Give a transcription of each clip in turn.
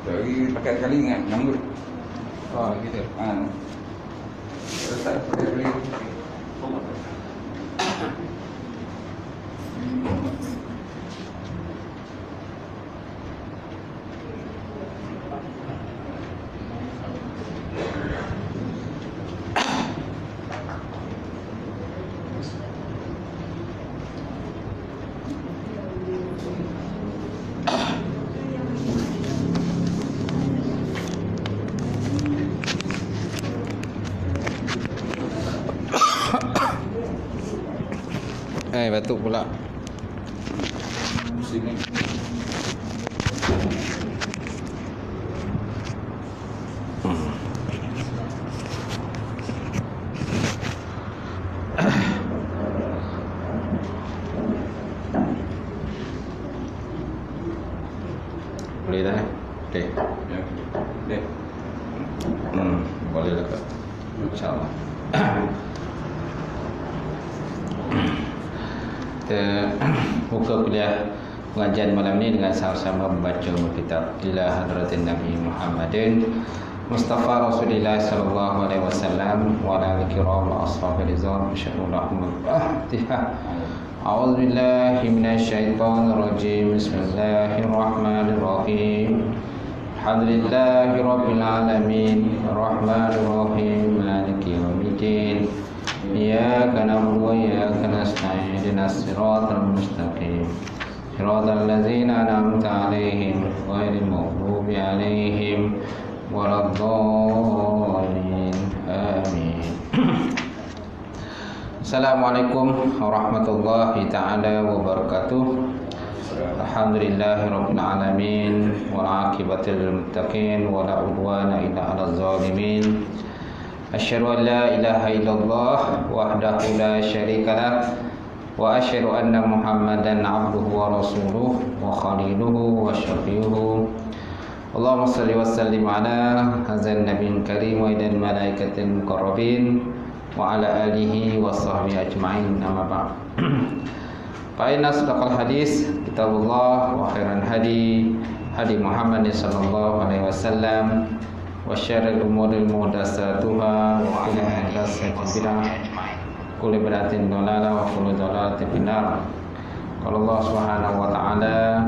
Lagi pakai kali ingat nyambut. Oh gitu. Tak pakai kali. Batuk pula. Sini. Boleh dah. Okey. Ya. Dek. Boleh lah Kak. InsyaAllah. Kita buka kuliah pengajian malam ini dengan sama-sama membaca kitab ila hadratin Nabi Muhammadin Mustafa Rasulullah sallallahu alaihi wasallam wa ala kiram ashabi rizal insyaallah. Fatihah. A'udzu billahi minasyaitonir rajim. Bismillahirrahmanirrahim. Alhamdulillahi rabbil alamin arrahmanir rahim maliki yaumiddin. Iyyaka na'budu wa iyyaka nasta'in ihdinas siratal mustaqim siratal ladzina an'amta 'alaihim ghairil maghdubi 'alaihim waladdallin. Amin. Assalamualaikum warahmatullahi taala wabarakatuh. Alhamdulillahirabbil alamin wal 'aqibatul lil muttaqin wa la 'udwana illa 'alal zalimin. Asyhadu an la ilaha illallah wahdahu la syarikalah wa asyhadu anna Muhammadan 'abduhu wa rasuluhu wa khaliluhu wa syafi'uhu. Allahumma shalli wa sallim ala hadzal nabiyil karim wa ilal malaikatil muqarrabin wa ala alihi wa sahbihi ajma'in. Amma ba'd. Fa inna asdaqal hadis kitabullah wa khairan hadi Muhammad sallallahu alaihi wasallam wa syarrul umuri muhdatsatuha wa kullu muhdatsatin bid'ah kullu bid'atin dhalalah wa kullu dhalalatin finnar. Qala Allah Subhanahu wa ta'ala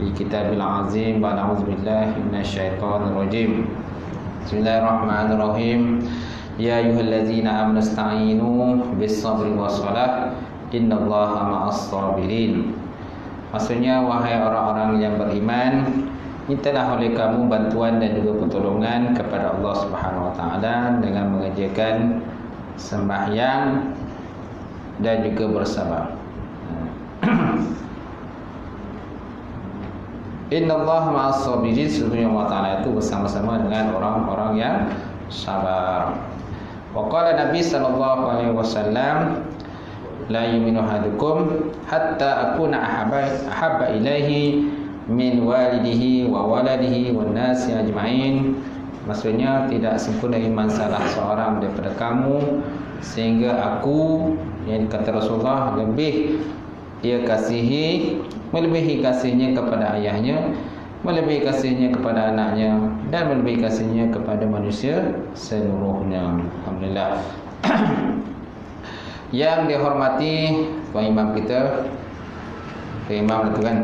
fi kitabil azim wa a'udzu billahi minasyaitonir rajim. Bismillahirrahmanirrahim. Ya ayyuhallazina amanu ista'inu bis-sabri was-salah innallaha ma'as sabirin. Maksudnya, wahai orang-orang yang beriman, mintalah oleh kamu bantuan dan juga pertolongan kepada Allah Subhanahu wa taala dengan mengerjakan sembahyang dan juga bersabar. Innallaha ma'as sabirin. Sesungguhnya Allah Taala itu bersama-sama dengan orang-orang yang sabar. Wa qala Nabi sallallahu alaihi wasallam, la yu'minu ahadukum hatta akuna ahabba ilaihi min walidihi wa waladihi wan nasi ajma'in. Maksudnya, tidak sempurna iman salah seorang daripada kamu sehingga aku, yang kata Rasulullah, lebih dia kasihi, melebihi kasihnya kepada ayahnya, melebihi kasihnya kepada anaknya, dan melebihi kasihnya kepada manusia seluruhnya. Alhamdulillah. Yang dihormati tuan imam kita, tuan imam itu kan,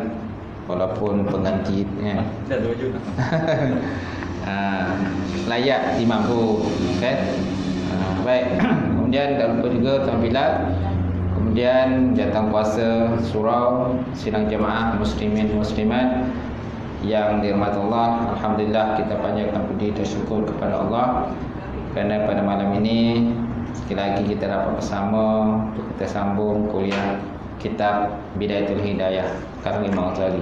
walaupun pengganti kan. Layak imam tu kan. Baik. Kemudian tak lupa juga tuan Bilal. Kemudian jatang puasa surau, sidang jemaah muslimin muslimat yang dirahmati Allah. Alhamdulillah, kita panjatkan puji dan syukur kepada Allah kerana pada malam ini sekali lagi kita dapat bersama untuk kita sambung kuliah kitab Bidayatul Hidayah. Sekarang 5 waktu lagi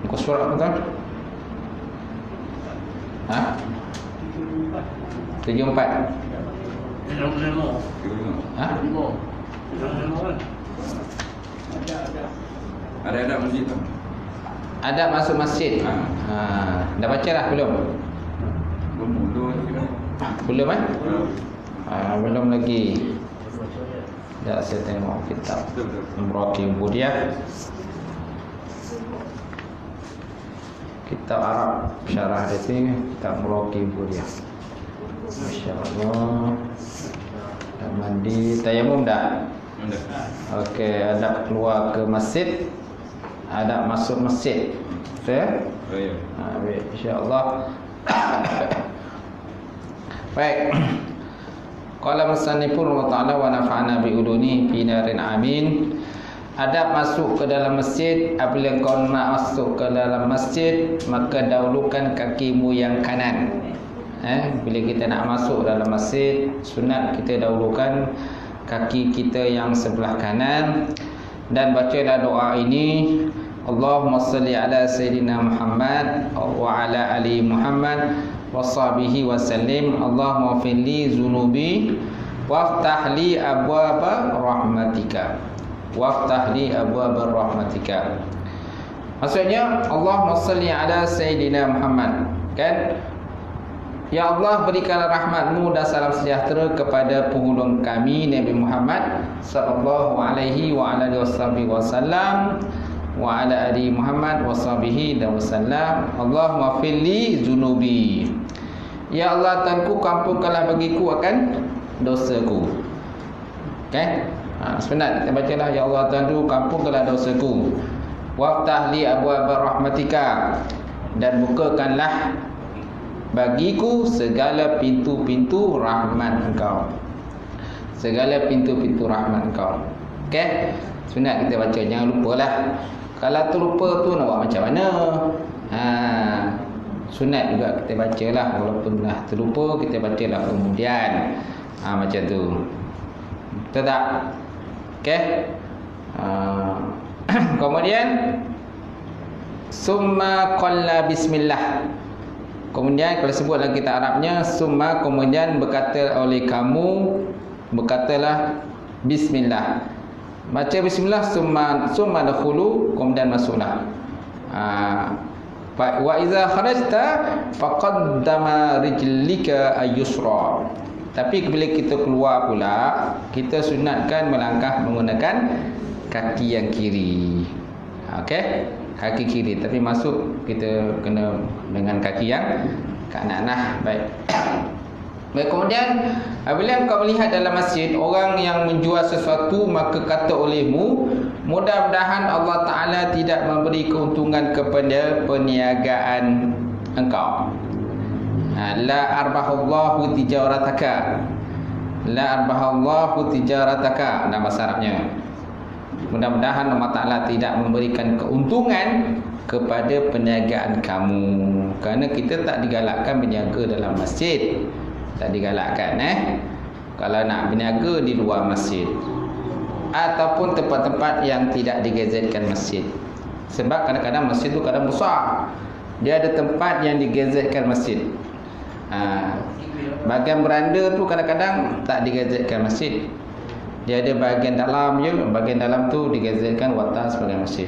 Muka surat apa tuan? 74. Ada masjid tu. Ada masuk masjid. Dah baca dah belum? Belum belum lagi. Dah saya tengok kitab Imrati Budiah. kitab Arab syarah dia tu kitab Muraqi dia. Masya-Allah. Dah mandi, tayamum dah. Okey, adab keluar ke masjid, adab masuk masjid. Betul ya? Ya. Baik, insya-Allah. Baik. Qala musannifun wa ta'ala wa nafa'ana bi uluni fi narin amin. Adab masuk ke dalam masjid, apabila kau nak masuk ke dalam masjid, maka dahulukan kakimu yang kanan. Bila kita nak masuk dalam masjid, sunat kita dahulukan kaki kita yang sebelah kanan dan bacalah doa ini. Allahumma salli ala sayyidina Muhammad wa ala ali Muhammad wa sahbihi wa sallim. Allahumma firli zunubi waftah li abwaba rahmatika. Waftah li abwaba rahmatika. Maksudnya Allahumma salli ala sayyidina Muhammad, kan? Ya Allah, berikanlah rahmat-Mu dan salam sejahtera kepada penghulung kami Nabi Muhammad sallallahu alaihi wa ala alihi wasallam wa ala ali Muhammad wa sahbihi wasallam. Allahumma firli zunubi. Ya Allah, Tuhanku, ampunkanlah bagiku akan dosaku. Okey? Sebenarnya kita bacalah, ya Allah Tuhanku, ampunkanlah dosaku. Waftah li abwaaba rahmatika, dan bukakanlah bagiku segala pintu-pintu rahmat Engkau. Segala pintu-pintu rahmat Engkau. Okey? Sunat kita baca, jangan lupalah. Kalau terlupa tu nak buat macam mana? Sunat juga kita bacalah, walaupun dah terlupa kita bacalah kemudian. Macam tu. Betul tak? Okey? Kemudian summa qalla bismillah. Kemudian kalau sebut dalam kitab Arabnya, summa, kemudian berkata oleh kamu, berkatalah bismillah. Baca bismillah, summa dakhulu, kemudian masuklah. Wa iza kharajta faqaddama rijlika ayyusra. Tapi bila kita keluar pula, kita sunatkan melangkah menggunakan kaki yang kiri. Okey? Kaki kiri, tapi masuk kita kena dengan kaki yang kanan lah. Baik. Baik, kemudian apabila engkau melihat dalam masjid orang yang menjual sesuatu, maka kata olehmu, mudah-mudahan Allah Ta'ala tidak memberi keuntungan kepada perniagaan engkau. La arbahallahu tijarataka. La arbahallahu tijarataka, dalam bahasa Arabnya. Mudah-mudahan Allah Ta'ala tidak memberikan keuntungan kepada perniagaan kamu. Kerana kita tak digalakkan berniaga dalam masjid. Tak digalakkan kalau nak berniaga di luar masjid ataupun tempat-tempat yang tidak digazetkan masjid. Sebab kadang-kadang masjid tu kadang besar, dia ada tempat yang digazetkan masjid. Bahagian beranda tu kadang-kadang tak digazetkan masjid. Dia ada bahagian dalam je, bahagian dalam tu digazetkan watan sebagai masjid.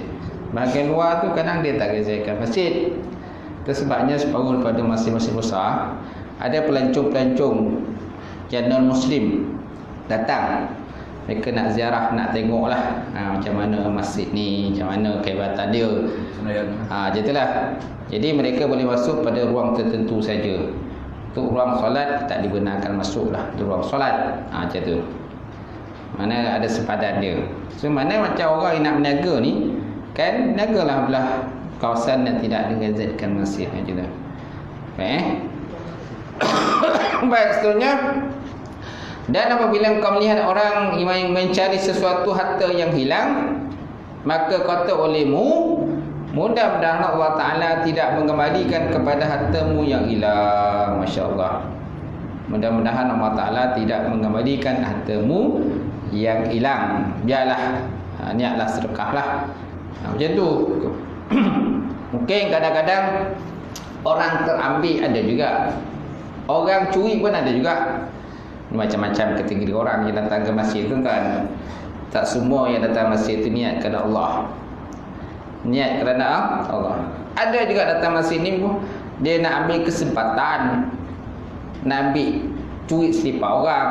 Bahagian luar tu kadang dia tak gazetkan masjid. Itu sebabnya separuh daripada masjid-masjid besar ada pelancong-pelancong yang non-Muslim datang. Mereka nak ziarah, nak tengok lah macam mana masjid ni, macam mana kehebatan dia. Macam itulah. Jadi mereka boleh masuk pada ruang tertentu saja. Untuk ruang solat tak dibenarkan masuk lah, itu ruang solat. Macam tu. Mana ada sempadan dia. So mana macam orang yang nak berniaga ni, kan niagalah belah kawasan yang tidak digazetkan masjid macam tu. Baik, seterusnya. Dan apabila kau melihat orang yang mencari sesuatu harta yang hilang, maka kata olehmu, mudah-mudahan Allah Ta'ala tidak mengembalikan kepada hartamu yang hilang. Masya Allah. Mudah-mudahan Allah Ta'ala tidak mengembalikan hartamu yang hilang. Biarlah niatlah sedekahlah. Macam tu. Mungkin kadang-kadang orang terambil ada juga, orang curi pun ada juga. Macam-macam kategori orang yang datang ke masjid tu kan. Tak semua yang datang masjid tu niat kerana Allah. Niat kerana Allah. Ada juga datang masjid ni dia nak ambil kesempatan, nak ambil curi selipar orang,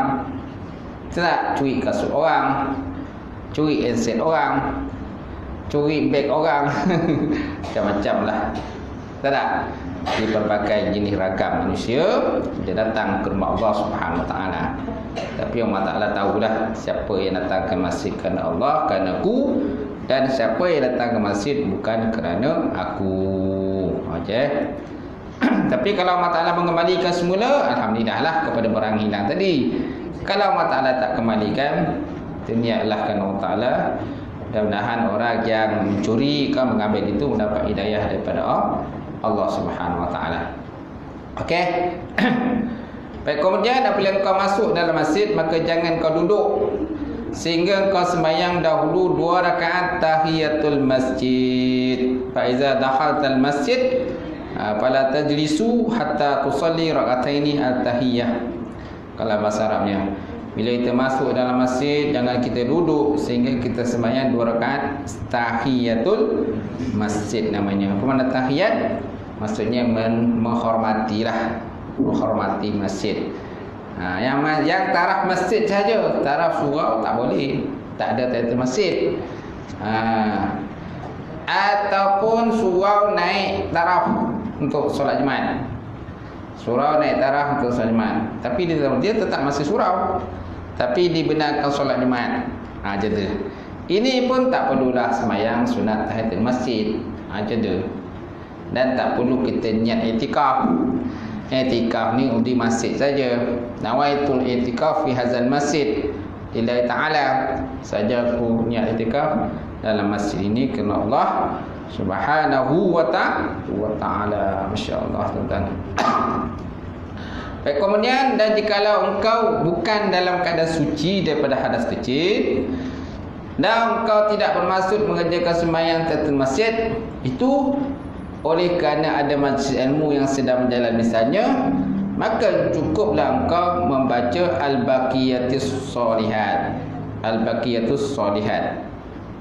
tak curi kasut orang, curi handset orang, curi beg orang. Macam-macam lah. Tak tak? Di berbagai jenis ragam manusia dia datang ke rumah Allah Subhanahu Wa Taala. Tapi Allah Taala tahulah siapa yang datang ke masjid kerana Allah, kerana aku, dan siapa yang datang ke masjid bukan kerana aku. Okey. Tapi kalau Allah Taala mengembalikan semula, alhamdulillah lah kepada barang hilang tadi. Kalau Allah Taala tak kembalikan, niatlah kerana Allah Taala. Mudah-mudahan orang yang mencuri kau mengambil itu mendapat hidayah daripada Allah Subhanahu Wa Taala. Okey. Baik, kemudian apabila kau masuk dalam masjid, maka jangan kau duduk sehingga kau sembahyang dahulu 2 rakaat tahiyatul masjid. Fa iza dakhaltal masjid fala tajlisu hatta tusalli rakataini at-tahiyah. Kalau bahasa Arabnya, bila kita masuk dalam masjid, jangan kita duduk sehingga kita sembahyang 2 rakaat tahiyatul masjid namanya. Apa makna tahiyat? Maksudnya menghormatilah, menghormati masjid. Yang taraf masjid saja, taraf surau tak boleh, tak ada tahiyatul masjid. Ataupun surau naik taraf untuk solat Jumaat. Surau naik taraf untuk solat Jumaat. Tapi dia tetap masih surau, tapi dibenarkan solat Jumaat. Jadi ini pun tak perlulah sembahyang sunat tahiyatul masjid. Jadi dan tak perlu kita niat i'tikaf. I'tikaf ni di masjid saja. Nawaitul i'tikaf fi hadzal masjid lillahi ta'ala. Saja aku niat i'tikaf dalam masjid ini kerana Allah Subhanahu wa ta'ala. Masya-Allah tuan-tuan. Baik, kemudian dan jikalau engkau bukan dalam keadaan suci daripada hadas kecil dan engkau tidak bermaksud mengerjakan sembahyang tahiyatul masjid, itu oleh kerana ada majlis ilmu yang sedang berjalan misalnya, maka cukuplah engkau membaca Al-Baqiyatus Shalihat. Al-Baqiyatus Shalihat.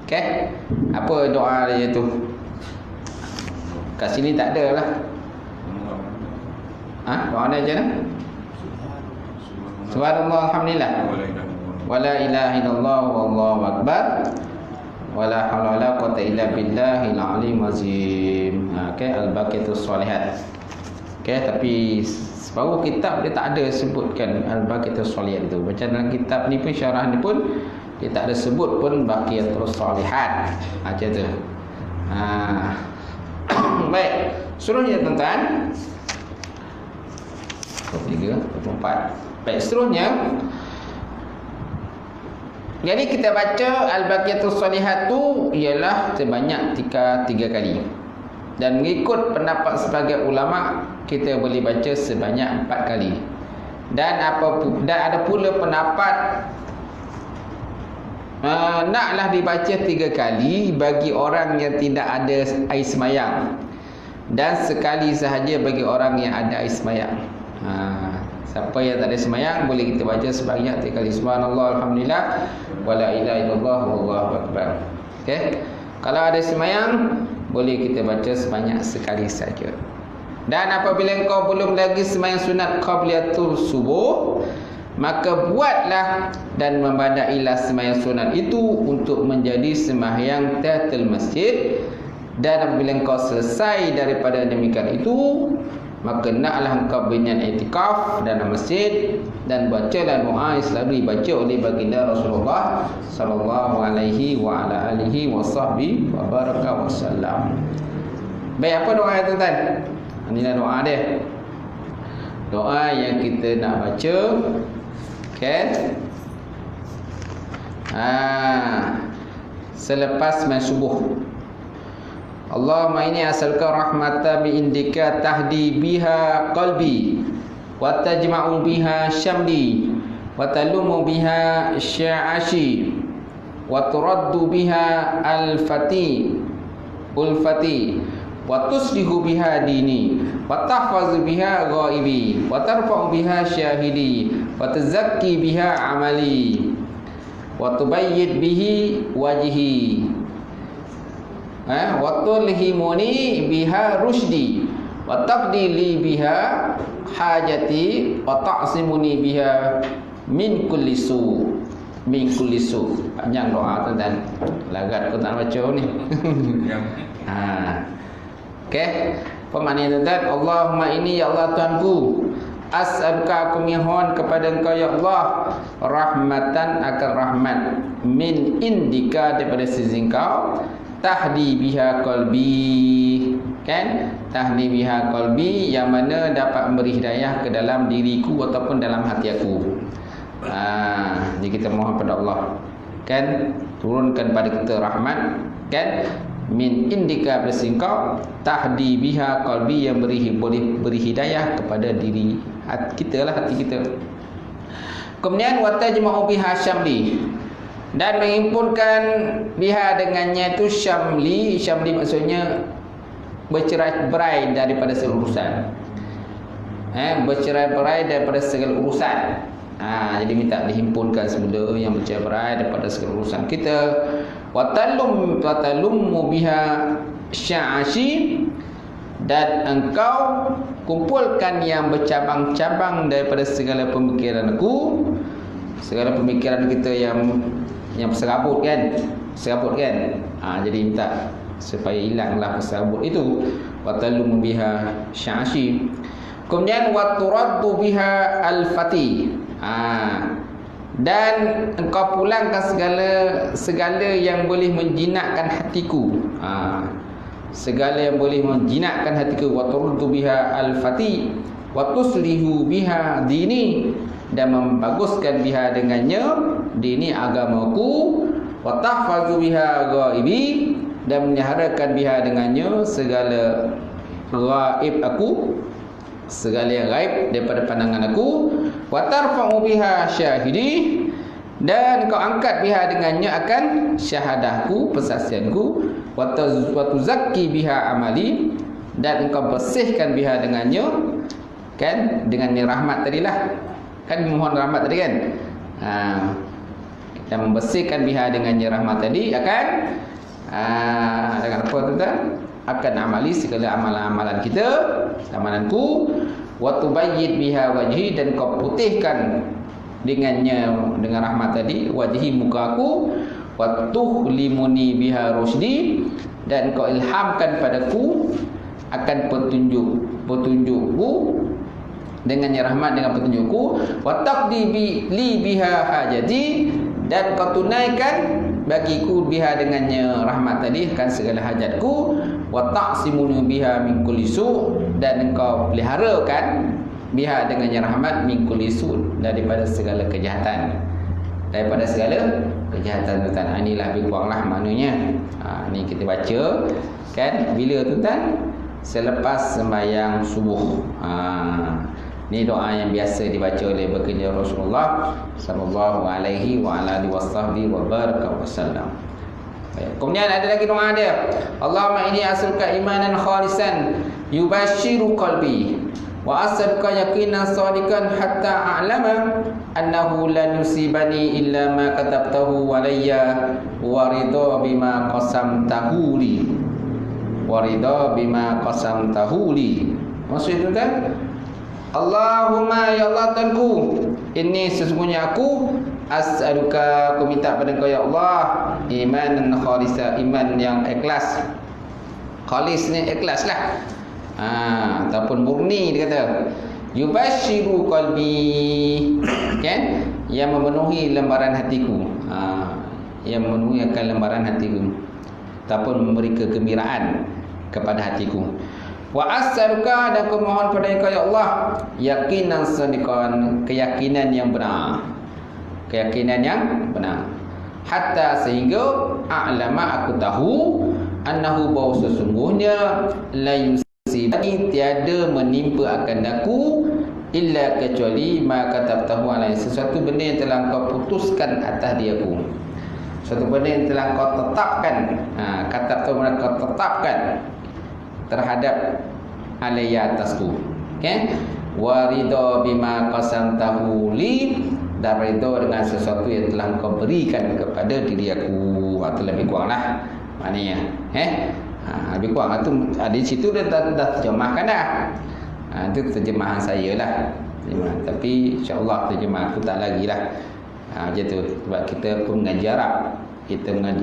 Okey? Apa doa dia tu? Kat sini tak ada lah. Doa dia je lah. Subhanallah, alhamdulillah. Wala ilaha illallah wallahu akbar. Wala haula wala quwwata illa billahil aliyyil azim. Okey, Al-Baqiyatus Shalihat. Okey, tapi separuh kitab dia tak ada sebutkan Al-Baqiyatus Shalihat itu. Macam dalam kitab ni pun, syarah ni pun dia tak ada sebut pun Baqiyatus Shalihat. Macam tu. Baik, seterusnya tuan-tuan. 23, 24. Baik, seterusnya. Jadi kita baca Al-Baqiyatus Shalihat tu ialah sebanyak 3 kali. Dan mengikut pendapat sebagai ulama, kita boleh baca sebanyak 4 kali. Dan ada pula pendapat naklah dibaca 3 kali bagi orang yang tidak ada air semayang, dan sekali sahaja bagi orang yang ada air semayang. Siapa yang tak ada semayang, boleh kita baca sebanyak 3 kali. Subhanallah, alhamdulillah, wala ilaha illallah wallahu akbar. Okey. Kalau ada semayang, boleh kita baca sebanyak sekali saja. Dan apabila engkau belum lagi semayang sunat qabliyatul subuh, maka buatlah dan membadailah semayang sunat itu untuk menjadi sembahyang tahiyatul masjid. Dan apabila engkau selesai daripada demikian itu, maka naklah engkau berniat i'tikaf dalam masjid dan bacalah doa yang selalu dibaca oleh baginda Rasulullah sallallahu alaihi wa ala alihi wasahbihi wa baraka wasallam. Baik, apa doa tuan-tuan? Inilah doa dia. Doa yang kita nak baca. Okey. Selepas main subuh. Allahumma inni as'aluka rahmatan bi indika tahdi biha qalbi wa tajma'u biha syamli wa talumu biha sya'ashi wa turaddu biha al-fati ulfati wa tuslihu biha dini wa tahfazu biha ghaibi wa tarfa'u biha syahidi wa tazakki biha amali wa tubayyid bihi wajhi wa tulhimuni biha rusydi wa taqdi li biha hajati wa ta'simuni biha min kulli su. Panjang doa tu dan lagat aku tak baca ni. Okey. Apa maknanya tuan? Allahumma ini ya Allah Tuhanku, as'aluka aku mohon kepada Engkau ya Allah rahmatan akan rahmat min indika daripada sisi Engkau, tahdi biha qalbi, kan? Tahdi biha qalbi, yang mana dapat memberi hidayah ke dalam diriku ataupun dalam hati aku. Jadi kita mohon pada Allah, kan, turunkan pada kita rahmat, kan, min indika bersingkau, tahdi biha qalbi, yang boleh beri hidayah kepada diri hati kita lah, hati kita. Kemudian watajma'u biha syamli, dan menghimpunkan biha dengannya itu syamli. Syamli maksudnya bercerai-berai daripada segala urusan. Bercerai-berai daripada segala urusan. Jadi minta dihimpunkan semula yang bercerai-berai daripada segala urusan kita. Watalummu biha sya'ashi, dan engkau kumpulkan yang bercabang-cabang daripada segala pemikiran aku, segala pemikiran kita yang serabut kan, jadi minta supaya hilanglah serabut itu. Watalummu biha sya'ashi. Kemudian waturaddu biha al-fati, dan engkau pulangkan segala yang boleh menjinakkan hatiku, segala yang boleh menjinakkan hatiku. Wa turdu biha al-fati wa tuslihu biha dini, dan membaguskan biha dengannya dini agamaku. Wa tahfazu biha ghaibi, dan menyaharakan biha dengannya segala ghaib aku, segala yang gaib daripada pandangan aku. Wa tarfa'u biha syahidi, dan kau angkat biha dengannya akan syahadahku, persaksianku. Wa tuzakki biha amali, dan engkau bersihkan biha dengannya, kan, dengannya rahmat tadilah, kan mohon rahmat tadi kan. Dan membersihkan biha dengannya rahmat tadi akan dengan apa tuan? Akan amali segala amalan-amalan kita, amalanku. Wa tubayyid biha wajhi, dan kau putihkan dengannya, dengan rahmat tadi, wajhi, muka aku. Wa tuhlimuni biha rusdi, dan kau ilhamkan padaku akan petunjukku dengannya rahmat, dengan petunjukku. Wa taqdi li biha hajati, dan kau tunaikan bagiku biha dengannya rahmat tadi akan segala hajatku. Wa ta'simuni biha min kulli su', dan engkau peliharakan biha dengannya rahmat min kulli su', daripada segala kejahatan, daripada segala kejahatan tuan. Inilah lebih kuranglah maknanya. Ini kita baca kan bila tuan? Selepas sembahyang subuh. Ini doa yang biasa dibaca oleh baginda Rasulullah sallallahu alaihi wa ala alihi wasahbihi wa baraka wasallam. Kemudian ada lagi doa dia. Allahumma inni as'aluka imanan khalisan yubashiru qalbi, wa as'aluka yaqinan sadiqan hatta a'lama annahu lan yusibani illa ma katabtahu alayya, wa ridha bima qasamtahu li, wa ridha bima qasamtahu li. Maksud itu kan, Allahumma ya Allah Tuhanku, ini sesungguhnya aku as'aluka, aku minta pada Engkau ya Allah, iman khalisa, iman yang ikhlas. Khalis ni ikhlas lah, ataupun murni dia kata. Yubashiru qalbi, kan, yang memenuhi lembaran hatiku, yang memenuhi akan lembaran hatiku, ataupun memberi kegembiraan kepada hatiku. Wa as'aluka, dan aku mohon pada Engkau ya Allah, yaqinan sadiqan, keyakinan yang benar, keyakinan yang benar. Hatta, sehingga a'lama, aku tahu, annahu, bahawa sesungguhnya la yusibani, tiada menimpa akan aku, illa kecuali ma katabtahu alai, sesuatu benda yang telah Engkau putuskan atas diriku, sesuatu benda yang telah Engkau tetapkan. Katabtahu, Engkau tetapkan terhadap alayya, atasku, okay? Wa ridha bima qasamtahu li, dan ridha dengan sesuatu yang telah Engkau berikan kepada diri aku. Itu lebih kuranglah maknanya, lebih kurang itu di situ dah terjemahkan dah. Itu terjemahan saya lah, tapi insya-Allah terjemahan aku tak lagi lah. Macam tu, sebab kita pun mengaji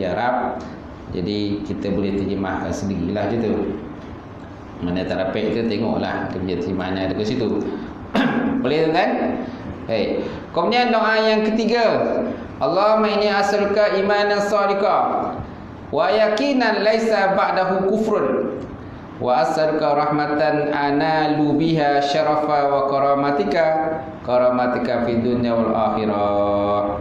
Arab, jadi kita boleh terjemahkan sendirilah macam tu. Mana tak dapat kita tengoklah kerja mana ada ke situ. Boleh tuan? Baik. Kemudian doa yang ketiga, Allahumma inni as'aluka imanan shadiqan wa yaqinan laisa ba'dahu kufrun wa as'aluka rahmatan analu biha syarafa wa karamatika fid dunya wal akhirah.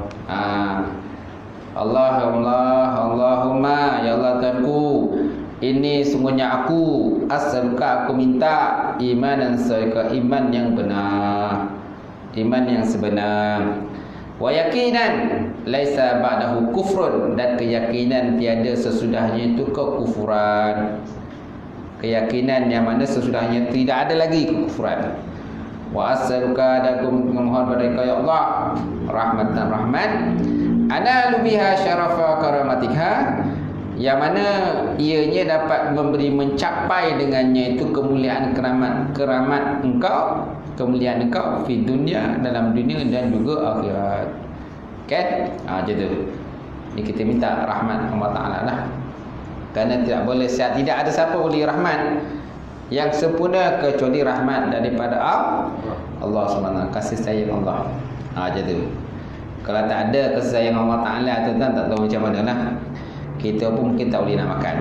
Allahumma ya Allah Tuhanku, ini sungguhnya aku as'aluka, aku minta imanan shadiqan, iman yang benar, iman yang sebenar, wa yaqinan laisa ba'dahu kufrun, dan keyakinan tiada sesudahnya itu kekufuran, keyakinan yang mana sesudahnya tidak ada lagi kekufuran. Wa as'aluka, dan aku memohon pada Engkau ya Allah rahmatan, rahmat, analu biha syarafa karamatika, yang mana ianya dapat memberi mencapai dengannya itu kemuliaan keramat Engkau, kemuliaan Engkau di dunia, dalam dunia dan juga akhirat. Kan? Macam tu. Ni kita minta rahmat Allah Ta'ala lah. Kerana tidak boleh, tidak ada siapa boleh rahmat yang sempurna kecuali rahmat daripada Allah SWT, kasih sayang Allah. Macam tu. Kalau tak ada kasih sayang Allah Ta'ala, tuan-tuan tak tahu macam mana lah. Kita pun mungkin tak boleh nak makan.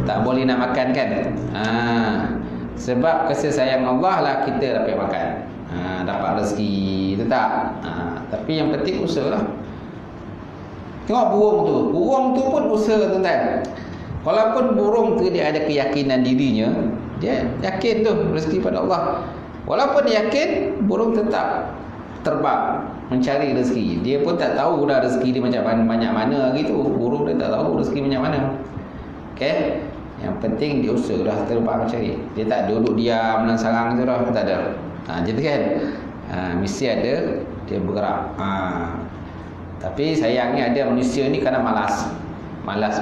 Tak boleh nak makan kan? Sebab kasih sayang Allah lah kita dapat makan, dapat rezeki, betul tak? Tapi yang penting usaha lah. Tengok burung tu pun usaha, tuan-tuan. Walaupun burung tu dia ada keyakinan dirinya, dia yakin tu rezeki pada Allah. Walaupun dia yakin, burung tetap terbang mencari rezeki. Dia pun tak tahu dah rezeki dia macam banyak mana gitu. Burung dia tak tahu rezeki banyak mana. Okey. Yang penting dia usaha dah terbang mencari. Dia tak duduk diam dalam sarang tu dah, tak ada. Jadi kan. Mesti ada dia bergerak. Tapi sayangnya ada manusia ni kadang malas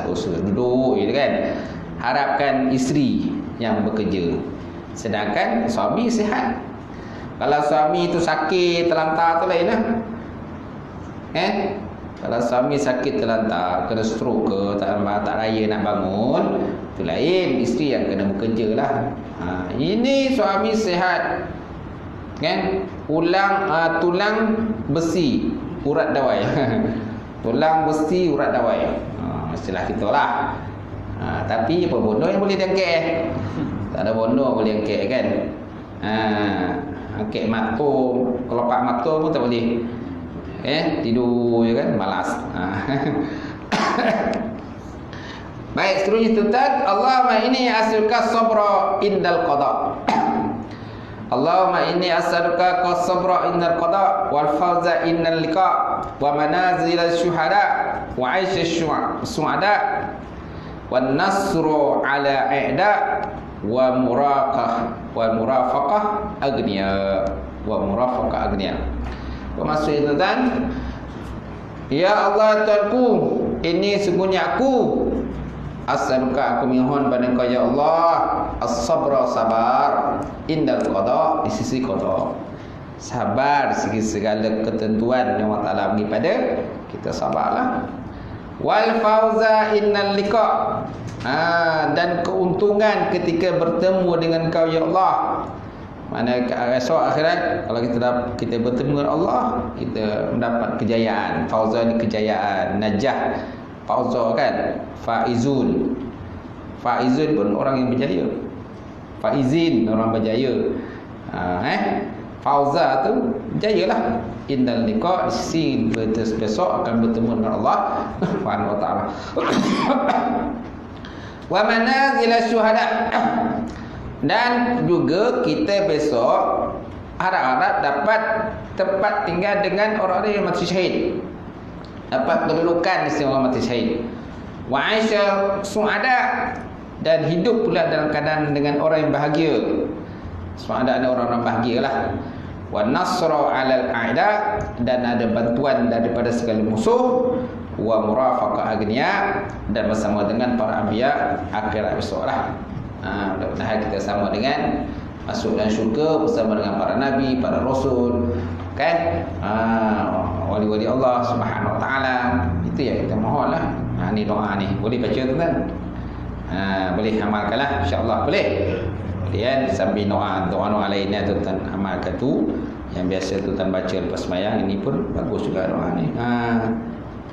berusaha, duduk je kan. Harapkan isteri yang bekerja, sedangkan suami sihat. Kalau suami tu sakit terlantar tu lain lah. Kalau suami sakit terlantar, kena stroke ke, tak raya nak bangun, tu lain. Isteri yang kena bekerja lah. Ini suami sihat, kan? Tulang besi, urat dawai. Tulang besi, urat dawai. Istilah kita lah. Tapi apa bodoh yang boleh diangkat? Tak ada bodoh boleh angkat kan? Angkat matum, kelopak matum pun tak boleh. Tidur je kan, malas. Baik, seterusnya tuan, Allahumma inni as'aluka sabra indal qada. Allahumma inni as'aluka sabra indal qada wal fawza innal liqa wa manazil syuhada wa 'aisy syuhada wan nasru ala i'da wa murafaqah agniya. Maksudnya tuan, ya Allah Tuhanku, ini sungguhnya aku as'aluka, aku mohon pada Engkau ya Allah as-sabra, sabar, indal qada, di sisi qada, sabar segi segala ketentuan yang Allah Ta'ala bagi pada kita, sabarlah. Wal fauza innal liqa, dan keuntungan ketika bertemu dengan Kau ya Allah. Mana esok akhirat kalau kita bertemu dengan Allah, kita mendapat kejayaan. Fauza ni kejayaan, najah. Fauza kan faizun pun orang yang berjaya, faizin orang berjaya. Fauza tu jayalah. Innal liqa, si besok akan bertemu dengan Allah Subhanahu wa taala. Wa manazil syuhada, dan juga kita besok harap-harap dapat tempat tinggal dengan orang-orang yang mati syahid, dapat kedudukan di orang mati syahid. Wa aisha suada, dan hidup pula dalam keadaan dengan orang yang bahagia. Suada ada orang-orang bahagialah. Wa nasra 'alal a'da, dan ada bantuan daripada segala musuh. Wa murafaqah agniya, dan bersama dengan para anbiya akhirat besoklah. Mudah-mudahan kita sama dengan masuk dalam syurga bersama dengan para nabi, para rasul, kan? Wali-wali Allah Subhanahu wa taala. Itu yang kita mohonlah. Ni doa ni. Boleh baca tuan-tuan? Boleh amalkanlah, insya-Allah boleh. Kemudian sambil doa lainnya tuan amalkan tu. Yang biasa tuan baca lepas sembahyang, ini pun bagus juga doa ni.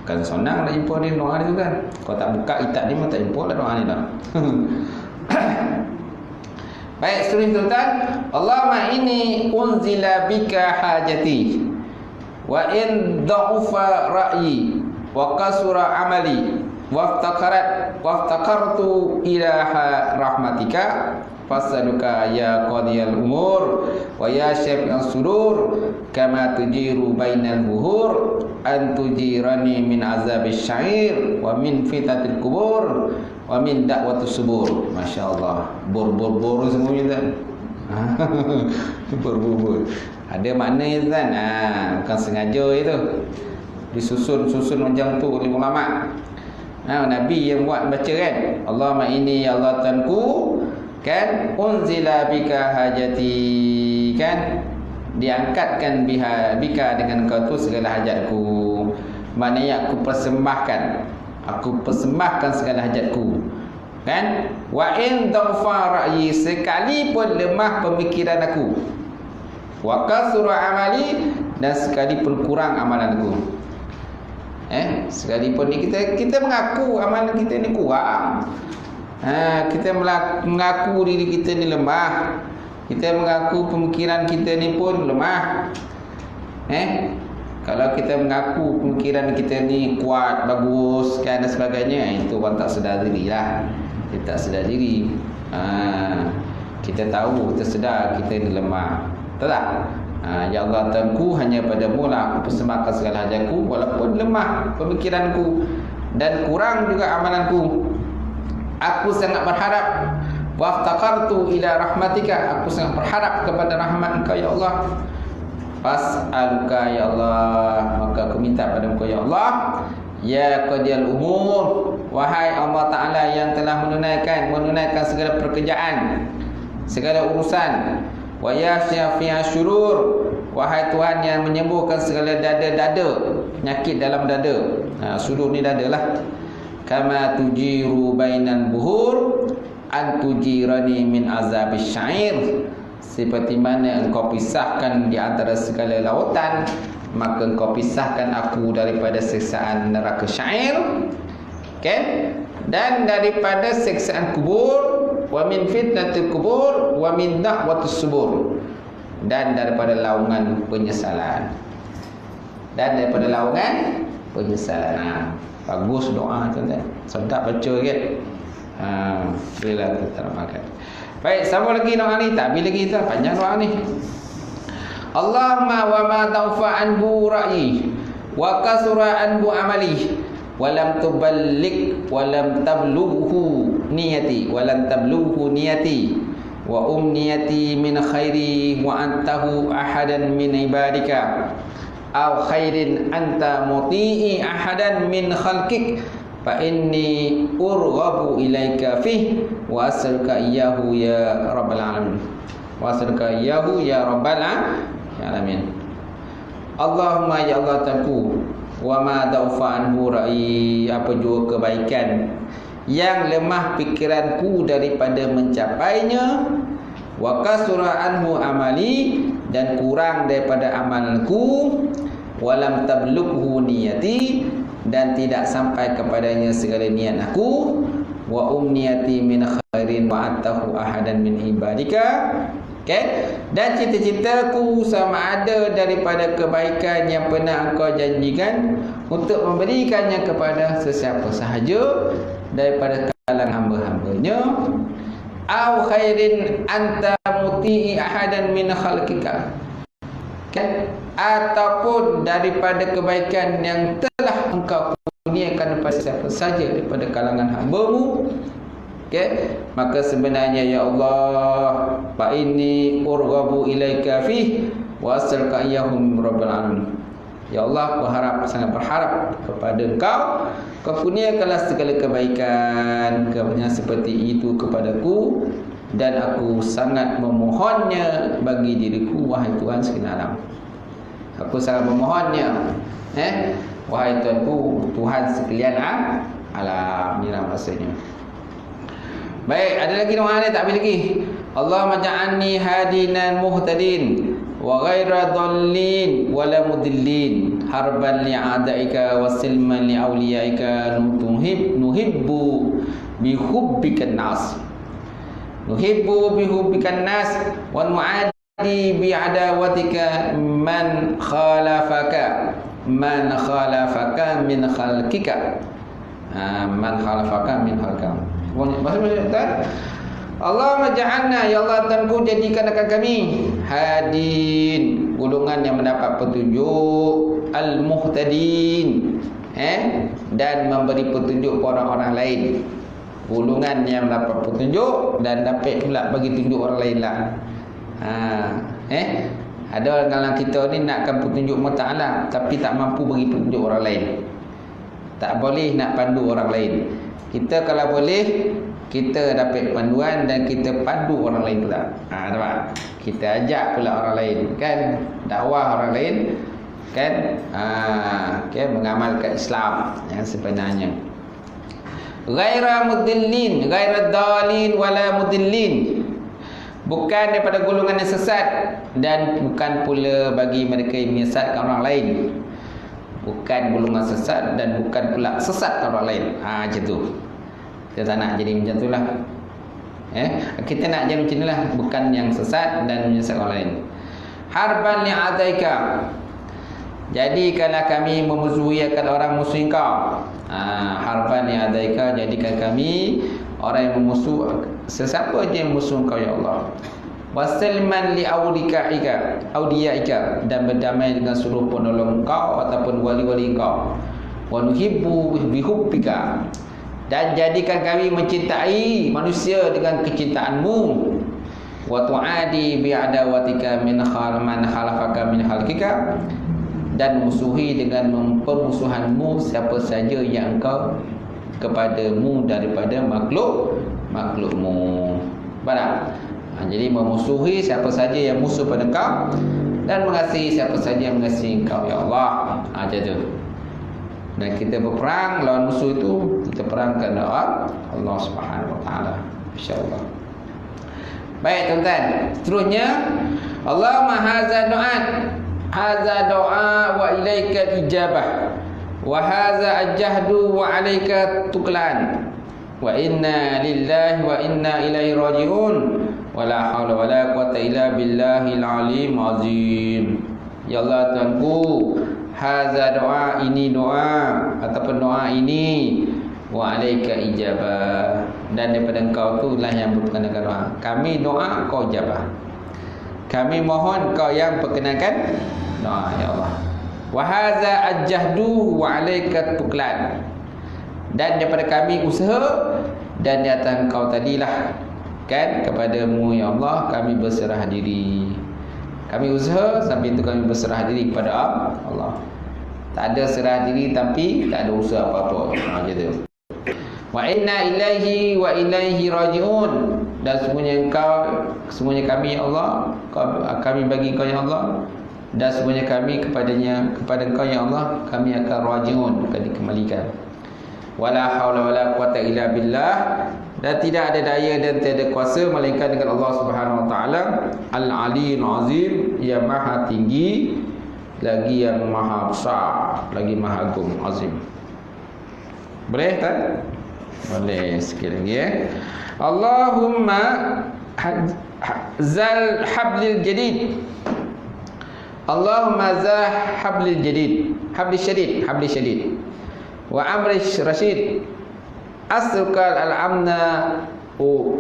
Bukan senang nak jumpa ni doa ni tu kan. Kalau tak buka kitab ni, tak jumpa lah doa ni dah. Baik, seterusnya tuan. Allahumma inni unzila bika hajati wa in dha'ufa ra'yi wa kasura amali waftakartu ila rahmatika fasaluka ya qadiyal umur wa ya syafi'as sudur kama tujiru bainal buhur an tujirani min azabis syair wa min fitatil kubur wa min da'watus subur. Masya-Allah, bor semuanya kan. Bor. Ada makna itu kan. Bukan sengaja itu. Disusun macam tu oleh ulama. Nabi yang buat baca kan. Allahumma inni ya Allah Tuhanku kan unzila bika hajati kan, diangkatkan bika dengan kau tu segala hajatku. Maknanya aku persembahkan segala hajatku kan. Wa in dha'fa ra'yi, sekalipun lemah pemikiran aku, wa kasura amali, dan sekalipun kurang amalanku. Sekalipun ni kita mengaku amalan kita ni kurang. Kita mengaku diri kita ni lemah. Kita mengaku pemikiran kita ni pun lemah. Kalau kita mengaku pemikiran kita ni kuat, bagus kan dan sebagainya, itu orang tak sedar diri lah. Kita tak sedar diri. Kita tahu, kita sedar kita ni lemah. Betul tak? Ya Allah Tuhanku, hanya padamu lah aku persembahkan segala hajatku, walaupun lemah pemikiranku dan kurang juga amalanku. Aku sangat berharap, waftakartu ila rahmatika, aku sangat berharap kepada rahmat Engkau ya Allah. Fas'aluka ya Allah, maka aku minta pada Engkau ya Allah, ya qadiyal umur, wahai Allah Ta'ala yang telah menunaikan segala pekerjaan, segala urusan. Wa ya syafi'as syurur, wahai Tuhan yang menyembuhkan segala dada-dada, penyakit dalam dada. Syurur ni dada lah. Kama tujiru bainal buhur an tujirani min azabis syair, seperti mana engkau pisahkan di antara segala lautan, maka engkau pisahkan aku daripada siksaan neraka syair, okay? Dan daripada siksaan kubur, wa min fitnatil kubur, wa min da'watus subur, dan daripada laungan penyesalan. Bagus doa tuan-tuan. Sedap baca kan. Bila kita makan. Baik, sama lagi doa ni, tak bila lagi tak panjang doa ni. Allahumma wa ma tawfa anhu ra'yi wa kasura anhu amali walam tuballigh walam tablughu niyati wa umniyati min khairi wa antahu ahadan min ibadika aw khairin anta muti'i ahadan min khalqik fa inni urghabu ilaika fih wa as'aluka iyyahu ya rabbal alamin Allahumma ya Allah Tuhanku, wa ma da'ufa anhu ra'i, apa jua kebaikan yang lemah pikiranku daripada mencapainya, wa kasura anhu amali, dan kurang daripada amalanku, walam tablughu niyati, dan tidak sampai kepadanya segala niat aku, wa umniyati min khairin wa atahu ahadan min ibadika, okay? Dan cita-citaku sama ada daripada kebaikan yang pernah engkau janjikan untuk memberikannya kepada sesiapa sahaja daripada kalangan hamba-hambanya, au khairin anta muti'i ahadan min khalqika, okay? Ataupun daripada kebaikan yang telah engkau kurniakan kepada siapa saja daripada kalangan hamba-Mu, okay? Maka sebenarnya ya Allah, fa inni urghabu ilaika fih wa as'aluka iyyahum rabbal alamin. Ya Allah, aku sangat berharap kepada Engkau, Kau kurniakanlah segala kebaikan seperti itu kepadaku, dan aku sangat memohonnya bagi diriku, wahai Tuhan sekalian alam. Aku sangat memohonnya, wahai Tuhanku, Tuhan sekalian alam. Inilah maksudnya. Baik, ada lagi doa dia, tak habis lagi. Allahumma ja'alni hadinan muhtadin wa ghaira dhallin wa la mudillin harban li'adaika wa silman li'awliyaika nuhibbu bihubbikan nas wa nu'adi bi'adawatika man khalafaka min khalqika. Man khalafaka min khalqika. Maksudnya tak? Allahumma ja'alna, ya Allah Tuhanku, jadikan akan kami hadin, golongan yang mendapat petunjuk, al-muhtadin, dan memberi petunjuk kepada orang lain. Golongan yang mendapat petunjuk dan dapat pula bagi tunjuk orang lain lah. Ada orang dalam kita ni nakkan petunjuk Allah Ta'ala tapi tak mampu bagi petunjuk orang lain. Tak boleh nak pandu orang lain. Kita kalau boleh, kita dapat panduan dan kita pandu orang lain pula. Nampak? Kita ajak pula orang lain, kan? Dakwah orang lain, kan? Mengamalkan Islam yang sebenarnya. Ghaira mudillin, ghaira dalin wala mudillin. Bukan daripada golongan yang sesat dan bukan pula bagi mereka yang menyesatkan orang lain. Bukan golongan sesat dan bukan pula sesatkan orang lain. Macam tu. Kita tak nak jadi macam tu lah. Kita nak jadi macam ni lah. Bukan yang sesat dan menyesatkan orang lain. Harban li'adaika. Jadikanlah kami memusuhi akan orang musuh kau. Harban li'adaika, jadikan kami orang yang memusuh sesiapa je yang musuh kau, ya Allah. Wasilman li'awliyaika, dan berdamai dengan seluruh penolong kau ataupun wali-wali kau. Wa nuhibbu bihubbika, dan jadikan kami mencintai manusia dengan kecintaanmu. Wa tu'adi bi'adawatika min man khalafaka min khalqika, dan musuhi dengan pemusuhanmu siapa saja yang engkau kepadamu daripada makhlukmu. Baik. Jadi memusuhi siapa saja yang musuh pada engkau dan mengasihi siapa saja yang mengasihi engkau, ya Allah. Macam tu. Dan kita berperang lawan musuh itu, kita perang kerana Allah Subhanahu Wa Taala, insya-Allah. Baik tuan-tuan, seterusnya Allahumma hadza doa wa ilaika ijabah wa hadza ajhadu wa alaika tuklan wa inna lillahi wa inna ilaihi rajiun wa la haula wa la quwata illa billahil alim azim. Ya Allah Tuhanku, hadza doa, ini doa ataupun doa ini, wa alaika ijabah, dan daripada engkau tu lah yang berkenaan doa. Kami doa, kau ijabah. Kami mohon, kau yang perkenankan doa, ya Allah. Wa hadza ajhadu wa alaika tuklan, dan daripada kami usaha dan di atas engkau tadilah, kan, kepadamu ya Allah kami berserah diri. Kami usaha sampai itu kami berserah diri kepada Allah. Tak ada serah diri tapi tak ada usaha apa-apa. Macam tu. Wa inna ilaihi wa ilaihi rajiun, dan semuanya kami ya Allah, kami bagi engkau ya Allah, dan semuanya kami kepada engkau ya Allah kami akan rajiun, akan dikembalikan. Wala haula wala quwata illa billah, dan tidak ada daya dan tiada kuasa melainkan dengan Allah Subhanahu Wa Taala Al-Aliyyul Azim, yang maha tinggi lagi yang maha besar lagi maha agung, azim. Boleh tak? Boleh sikit lagi Allahumma zal hablil jadid, Allahumma zal hablil jadid, habli syadid wa amri rasyid, asrukal al-amna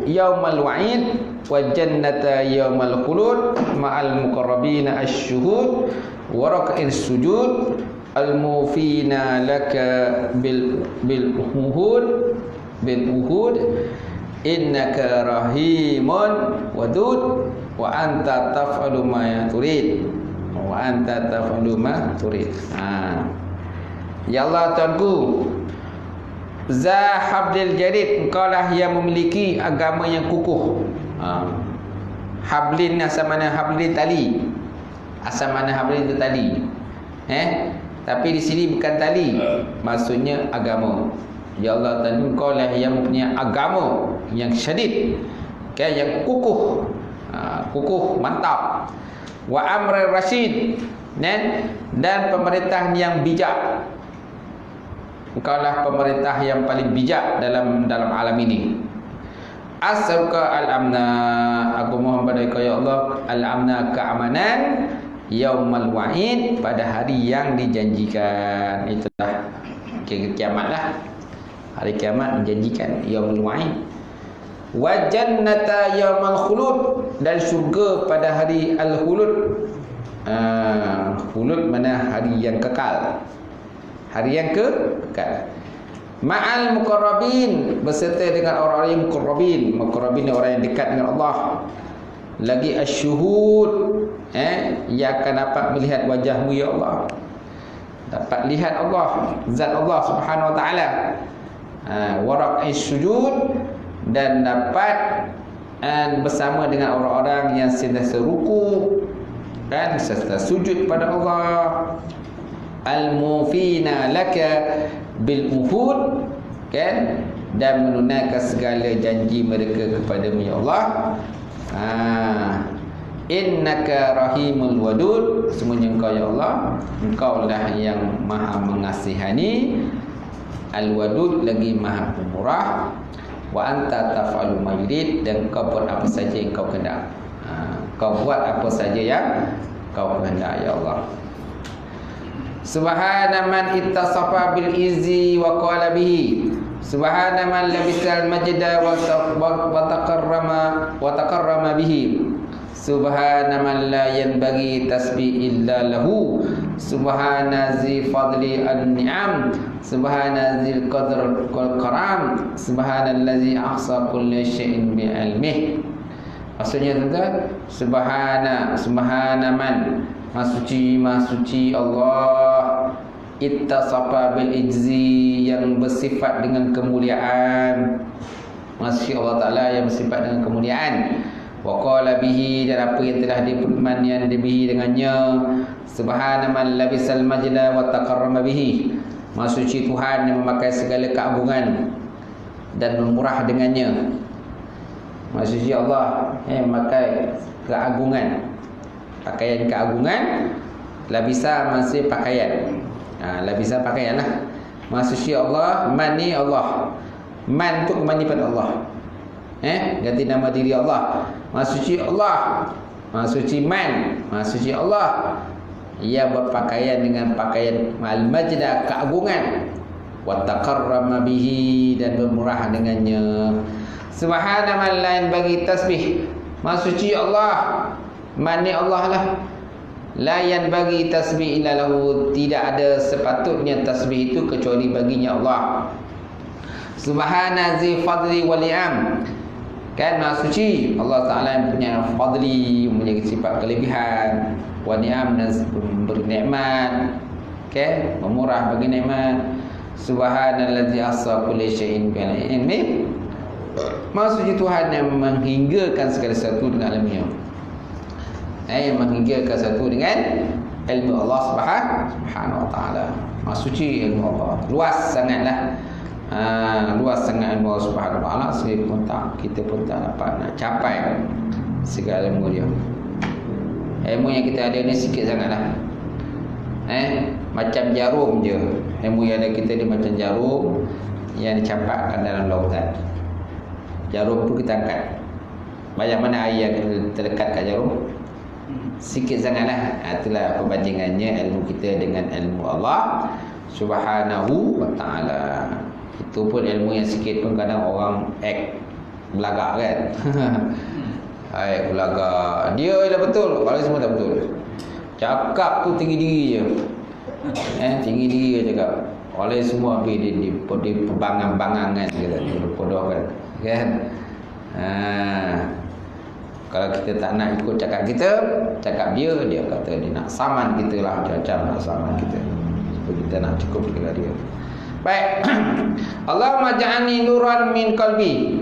yaumal wa'id wa jannata yaumal khulud ma'al muqarrabina asy-syuhud wa raka'is sujud al-mufina laka bil uhud innaka rahimun wadud wa anta taf'alu ma turid Ya Allah Tuhanku, Zahabdil jadid, engkau lah yang memiliki agama yang kukuh. Hablin asal mana hablin tali. Asal mana hablin itu tali. Tapi di sini bukan tali, maksudnya agama. Ya Allah Tuhan, engkau lah yang mempunyai agama yang syadid, okay, yang kukuh, kukuh, mantap. Wa amr rasyid, dan pemerintah yang bijak. Engkaulah pemerintah yang paling bijak dalam alam ini. As'aluka al-amna, aku mohon pada Kau ya Allah al-amna, keamanan, yaumal wa'id, pada hari yang dijanjikan. Itulah kiamat lah. Hari kiamat menjanjikan yaumul wa'id. Wa jannata yaumal khulud, dan syurga pada hari al-khulud. Khulud mana hari yang kekal. Hari yang kekal. Ma'al muqarrabin, beserta dengan orang-orang yang muqarrabin. Muqarrabin orang yang dekat dengan Allah. Lagi asyuhud, yang akan dapat melihat wajahmu ya Allah. Dapat lihat Allah, zat Allah Subhanahu wa taala. Waraqis sujud, dan dapat bersama dengan orang-orang yang sentiasa ruku dan serta sujud pada Allah. Al-mufina laka bil uhud, kan, dan menunaikan segala janji mereka kepadamu ya Allah. Innaka rahimul wadud, semuanya Engkau ya Allah, Engkaulah yang maha mengasihani, al-wadud, lagi maha pemurah. Wa anta taf'alu ma yurid, dan Kau buat apa saja yang Kau kehendak. Kau buat apa saja yang Kau kehendak ya Allah. Subhana man ittasafa bil izzi wa qala bihi. Subhana man labisal majda wa takarrama bihi. Subhana man la yanbaghi tasbih illa lahu. Subhana zi fadli an-ni'am. Subhana zil qadr wal karam. Subhanallazi ahsa kulli syai'in bi ilmih. Maksudnya tuan-tuan, subhana man, Maha suci Allah, ittasafa bil izzi, yang bersifat dengan kemuliaan. Maha suci Allah Ta'ala yang bersifat dengan kemuliaan. Wa qala bihi, dan apa yang telah difirman yang dibihi dengannya. Subhana man labisal majda wa takarrama bihi. Maha suci Tuhan yang memakai segala keagungan dan memurah dengannya. Maha suci Allah yang memakai keagungan, pakaian keagungan. Labisa masih pakaian, labisa pakaian lah. Maha suci Allah, man ni Allah. Man tu kembali pada Allah, ganti nama diri Allah. Maha suci Allah, Maha suci man, Maha suci Allah. Ia berpakaian dengan pakaian al-majda, keagungan. Wa taqarrama bihi, dan bermurah dengannya. Subhana man lain bagi tasbih. Maha suci Allah, man ni Allah lah. Layan bagi tasbih illa lahu, tidak ada sepatutnya tasbih itu kecuali baginya Allah. Subhana zi fadli wal ni'am, kan, Maha suci Allah Ta'ala yang punya fadli, mempunyai sifat kelebihan, wa ni'am, dan bernikmat, okay, memurah bagi nikmat. Subhanallazi ahsa kulli syai'in bi ilmih. Maha suci Tuhan yang menghinggakan segala sesuatu dengan ilmunya. Yang menghinggakan sesuatu dengan ilmu Allah Subhanahu wa taala. Maha suci ilmu Allah, luas sangatlah. Luas sangat ilmu Allah Subhanahu wa taala, sehingga kita pun tak dapat nak capai segala ilmu dia. Ilmu yang kita ada ni sikit sangatlah. Macam jarum je. Ilmu yang ada kita ni macam jarum yang dicampakkan dalam lautan. Jarum tu kita angkat, banyak mana air yang terdekat kat jarum? Sikit sangatlah. Itulah perbandingannya ilmu kita dengan ilmu Allah Subhanahu wa ta'ala. Itu pun ilmu yang sikit pun kadang orang belagak kan. Belagak. Dia dah betul, kalau semua dah betul. Cakap tu tinggi diri je. Tinggi diri je cakap. Oleh semua habis dia perbangan-bangangan kata, dia berpodohkan, kan. Kalau kita tak nak ikut cakap kita, cakap dia kata dia nak saman kita lah, macam-macam nak saman kita, supaya kita nak cukup dengan dia. Baik. Allahumma ja'alni nuran min qalbi.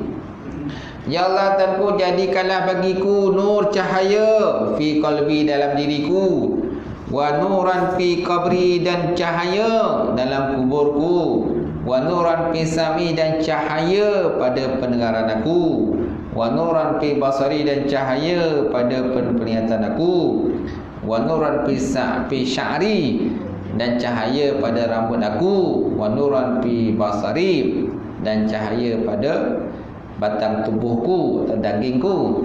Ya Allah, Tuhanku, jadikanlah bagiku nur cahaya fi qalbi, dalam diriku, wa nuran fi qabri, dan cahaya dalam kuburku. wa nuran fi sami, dan cahaya pada pendengaran aku, wa nuran fi basari, dan cahaya pada penglihatan aku, wa nuran fi sya'ri, dan cahaya pada rambut aku, wa nuran fi basari, dan cahaya pada batang tubuhku atau dagingku,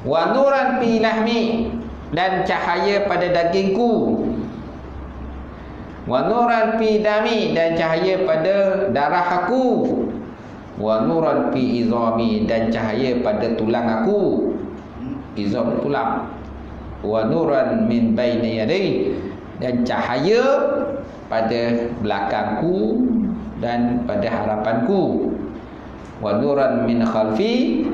wa nuran fi lahmi, dan cahaya pada dagingku, wa nuran fi dami, dan cahaya pada darah aku, wa nuran fi izami, dan cahaya pada tulang aku, izam tulang, wa nuran min baini yadai, dan cahaya pada belakangku dan pada harapanku, wa nuran min khalfi,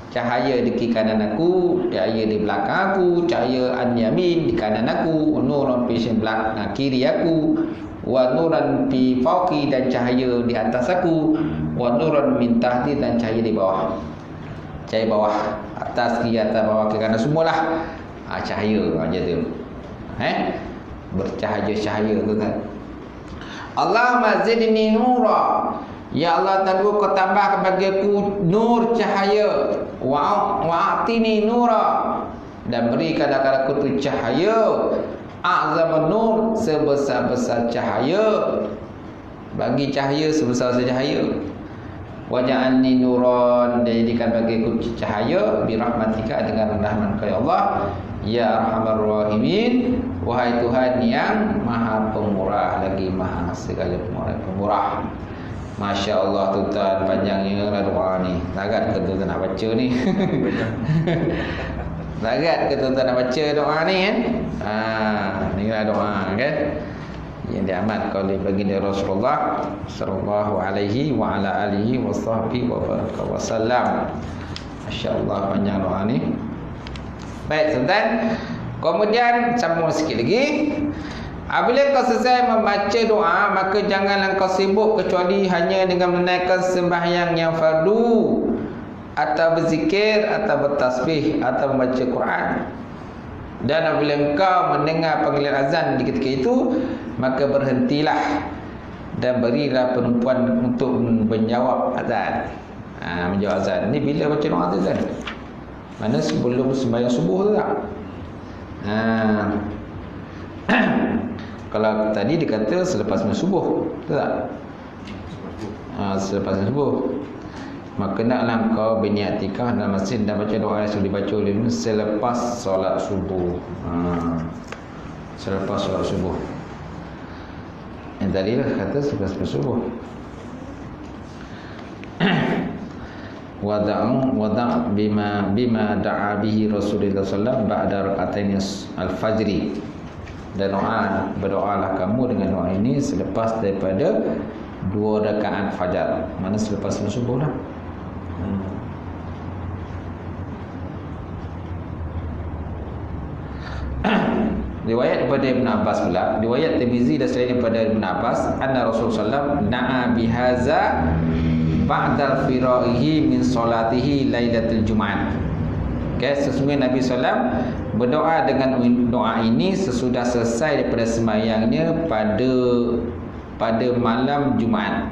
cahaya di kiri kanan aku, cahaya di belakang aku, cahaya an yamin di kanan aku, wa nuran fi belakang kiri aku, wa nuran fi fawqi, dan cahaya di atas aku, wa nuran min tahti, dan cahaya di bawah. Cahaya bawah, atas, kiri, atas, bawah, kiri kanan, semualah cahaya aja tu. Bercahaya-cahaya tu kan. Allahumma zidni nura, ya Allah tangguh kau tambah kepada aku nur, cahaya, wa'atini nura, dan berikan akan aku tu cahaya, a'zam nur, sebesar-besar cahaya, bagi cahaya sebesar-besar cahaya, waja'alni nuran, dan jadikan bagi aku cahaya, birahmatika, dengan rahmat-Kau ya Allah, ya arhamar rahimin, wahai Tuhan yang maha pemurah lagi maha segala pemurah. Masya Allah tuan, panjangnya lah doa ni. Lagat ke tuan nak baca ni? Lagat ke tuan nak baca doa ni kan? Inilah doa kan, yang diamalkan oleh baginda Rasulullah sallallahu alaihi wa ala alihi wa sahbihi wa sallam. Masya-Allah panjang doa ni. Baik tuan, kemudian sambung sikit lagi. Apabila kau selesai membaca doa, maka janganlah kau sibuk kecuali hanya dengan menaikkan sembahyang yang fardu, atau berzikir, atau bertasbih, atau membaca Quran. Dan apabila engkau mendengar panggilan azan di ketika itu, maka berhentilah dan berilah penumpuan untuk menjawab azan. Menjawab azan. Ni bila baca doa tu kan? Mana sebelum sembahyang subuh tu tak? Kalau tadi dikata selepas subuh, betul tak? Selepas subuh. Maka naklah kau berniat iktikaf dalam masjid dan baca doa yang sudah dibaca oleh selepas solat subuh. Selepas solat subuh. Yang tadi lah kata selepas subuh. Wada' bima da'a bihi Rasulullah sallallahu ba'da raka'atain al-fajri. Dan berdoalah kamu dengan doa ini selepas daripada 2 rakaat fajar. Mana selepas subuh lah. Riwayat daripada Ibn Abbas pula, riwayat Tirmizi dan selain daripada Ibn Abbas, anna Rasulullah sallallahu na'a bihaza ba'da firaihi min solatihi lailatul Jumat. Okay, sesungguhnya Nabi SAW berdoa dengan doa ini sesudah selesai daripada sembahyangnya pada malam Jumaat.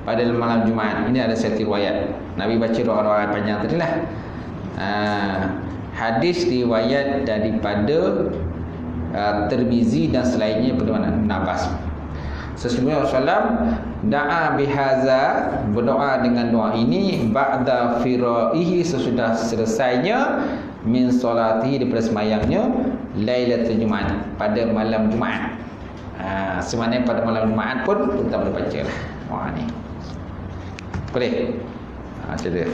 Pada malam Jumaat. Ini ada satu riwayat. Nabi baca doa-doa panjang tadi lah. Hadis riwayat daripada Tirmizi dan selainnya pada Ibn Abbas. Sesungguhnya Rasulullah da'a bihaza, berdoa dengan doa ini ba'da firaihi, sesudah selesainya min solatihi, daripada sembahyangnya lailatul Jumaat, pada malam Jumaat. Sebenarnya pada malam Jumaat pun kita boleh baca lah doa ni. Boleh? Macam tu.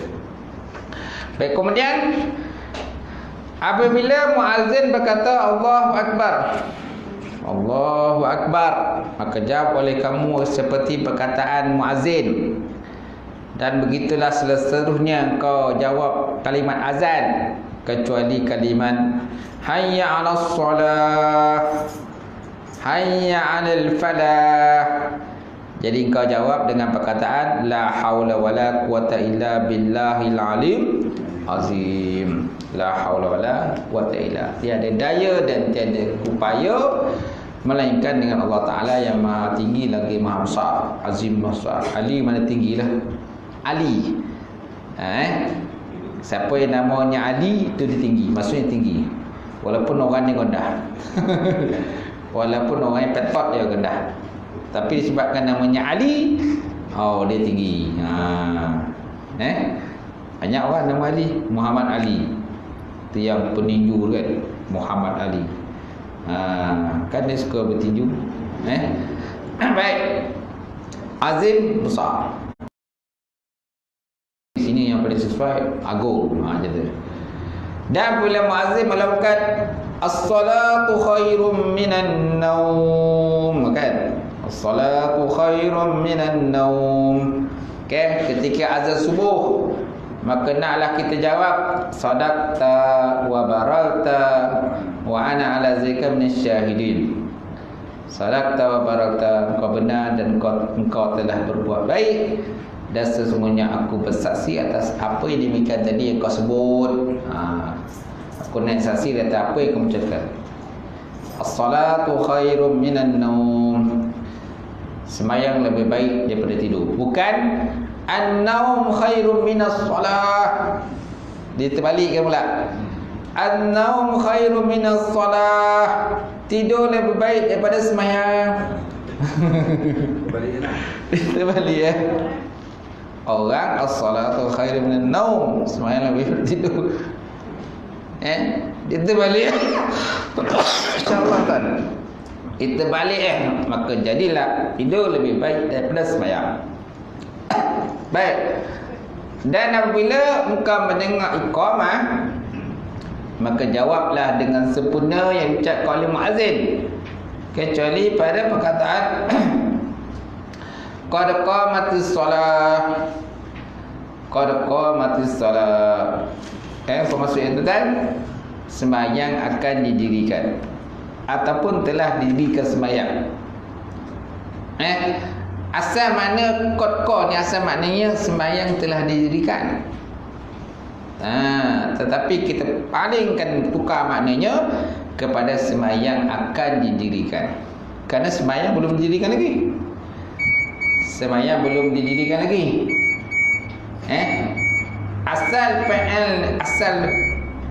Baik, kemudian apabila muazzin berkata Allahu Akbar, Allahu Akbar, maka jawab oleh kamu seperti perkataan muazzin. Dan begitulah seterusnya engkau jawab kalimat azan, kecuali kalimat hayya 'alas shalah, hayya 'alal falah. Jadi engkau jawab dengan perkataan la haula wala quwata illa billahil alim azim. La haula wala quwata illa, tiada daya dan tiada upaya melainkan dengan Allah Ta'ala yang maha tinggi lagi maha besar, azim besar. Ali mana tinggilah, Ali. Siapa yang namanya Ali itu dia tinggi, maksudnya tinggi. Walaupun orang yang rendah. Walaupun orang yang petot dia rendah. Tapi disebabkan namanya Ali, oh dia tinggi. Banyak orang nama Ali, Muhammad Ali. Itu yang peninju kan, Muhammad Ali. Kan dia suka bertinju. Baik. Azim besar. Di sini yang paling sesuai agung, macam tu. Dan bila muazzin melakukan as-salatu khairum minan naum, kan? As-salatu khairum minan naum. Okay, ketika azan subuh, maka naklah kita jawab sadaqta wa baralta wa ana ala zika minasyahidin. Sadaqta wa baralta, kau benar dan engkau telah berbuat baik, dan sesungguhnya aku bersaksi atas apa yang demikian tadi yang kau sebut. Aku naik saksi atas apa yang kau ucapkan. As-salatu khairum minan naum. Semayang lebih baik daripada tidur. Bukan an-naum khairum minas salah. Dia terbalikkan pula. An-naum khairum minas salah. Tidur lebih baik daripada semayang. Terbaliknya lah. Terbalik ya. Orang as-salatu khairum minan naum, semayang lebih daripada tidur. Dia terbalik. InsyaAllah kan. Kita balik maka jadilah tidur lebih baik daripada sembahyang. Baik. Dan apabila engkau mendengar iqamah, maka jawablah dengan sempurna yang diucapkan oleh muazzin, kecuali pada perkataan qad qamatis shalah. Qad qamatis shalah. Apa maksud itu kan? Sembahyang akan didirikan ataupun telah didirikan sembahyang. Asal makna qad ni asal maknanya sembahyang telah didirikan. Tetapi kita palingkan tukar maknanya kepada sembahyang akan didirikan. Kerana sembahyang belum didirikan lagi. Sembahyang belum didirikan lagi. Asal fi'il, asal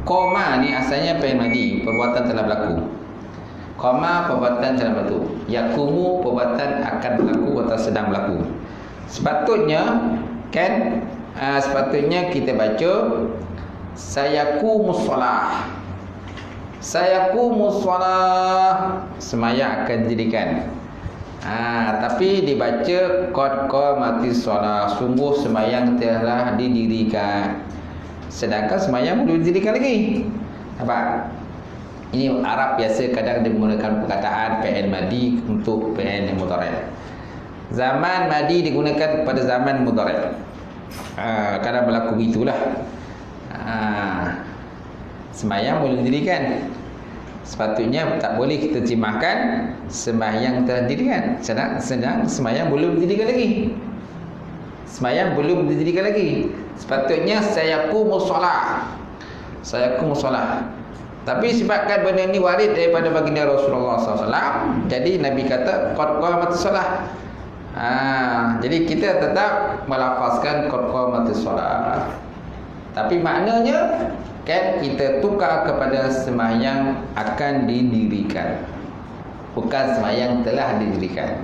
qama ni asalnya fi'il madhi, perbuatan telah berlaku. Qama perbuatan telah berlaku. Yaqumu perbuatan akan berlaku atau sedang berlaku. Sepatutnya kan sepatutnya kita baca sayaqumus shalah. Sayaqumus shalah, sembahyang akan didirikan. Tapi dibaca qad qamatis shalah, sungguh sembahyang telah didirikan. Sedangkan sembahyang belum didirikan lagi. Nampak? Ini Arab biasa kadang dia menggunakan perkataan fi'il madhi untuk fi'il mudhari'. Zaman madhi digunakan pada zaman mudhari'. Kadang berlaku itulah. Sembahyang boleh didirikan. Sepatutnya tak boleh kita terjemahkan sembahyang telah didirikan. Sedang sembahyang belum didirikan lagi. Sembahyang belum didirikan lagi. Sepatutnya sayaqumus shalah. Sayaqumus shalah. Tapi sebabkan benda ni warid daripada baginda Rasulullah SAW, jadi Nabi kata qad qamatis shalah. Jadi kita tetap melafazkan qad qamatis shalah. Tapi maknanya kan kita tukar kepada sembahyang akan didirikan, bukan sembahyang telah didirikan.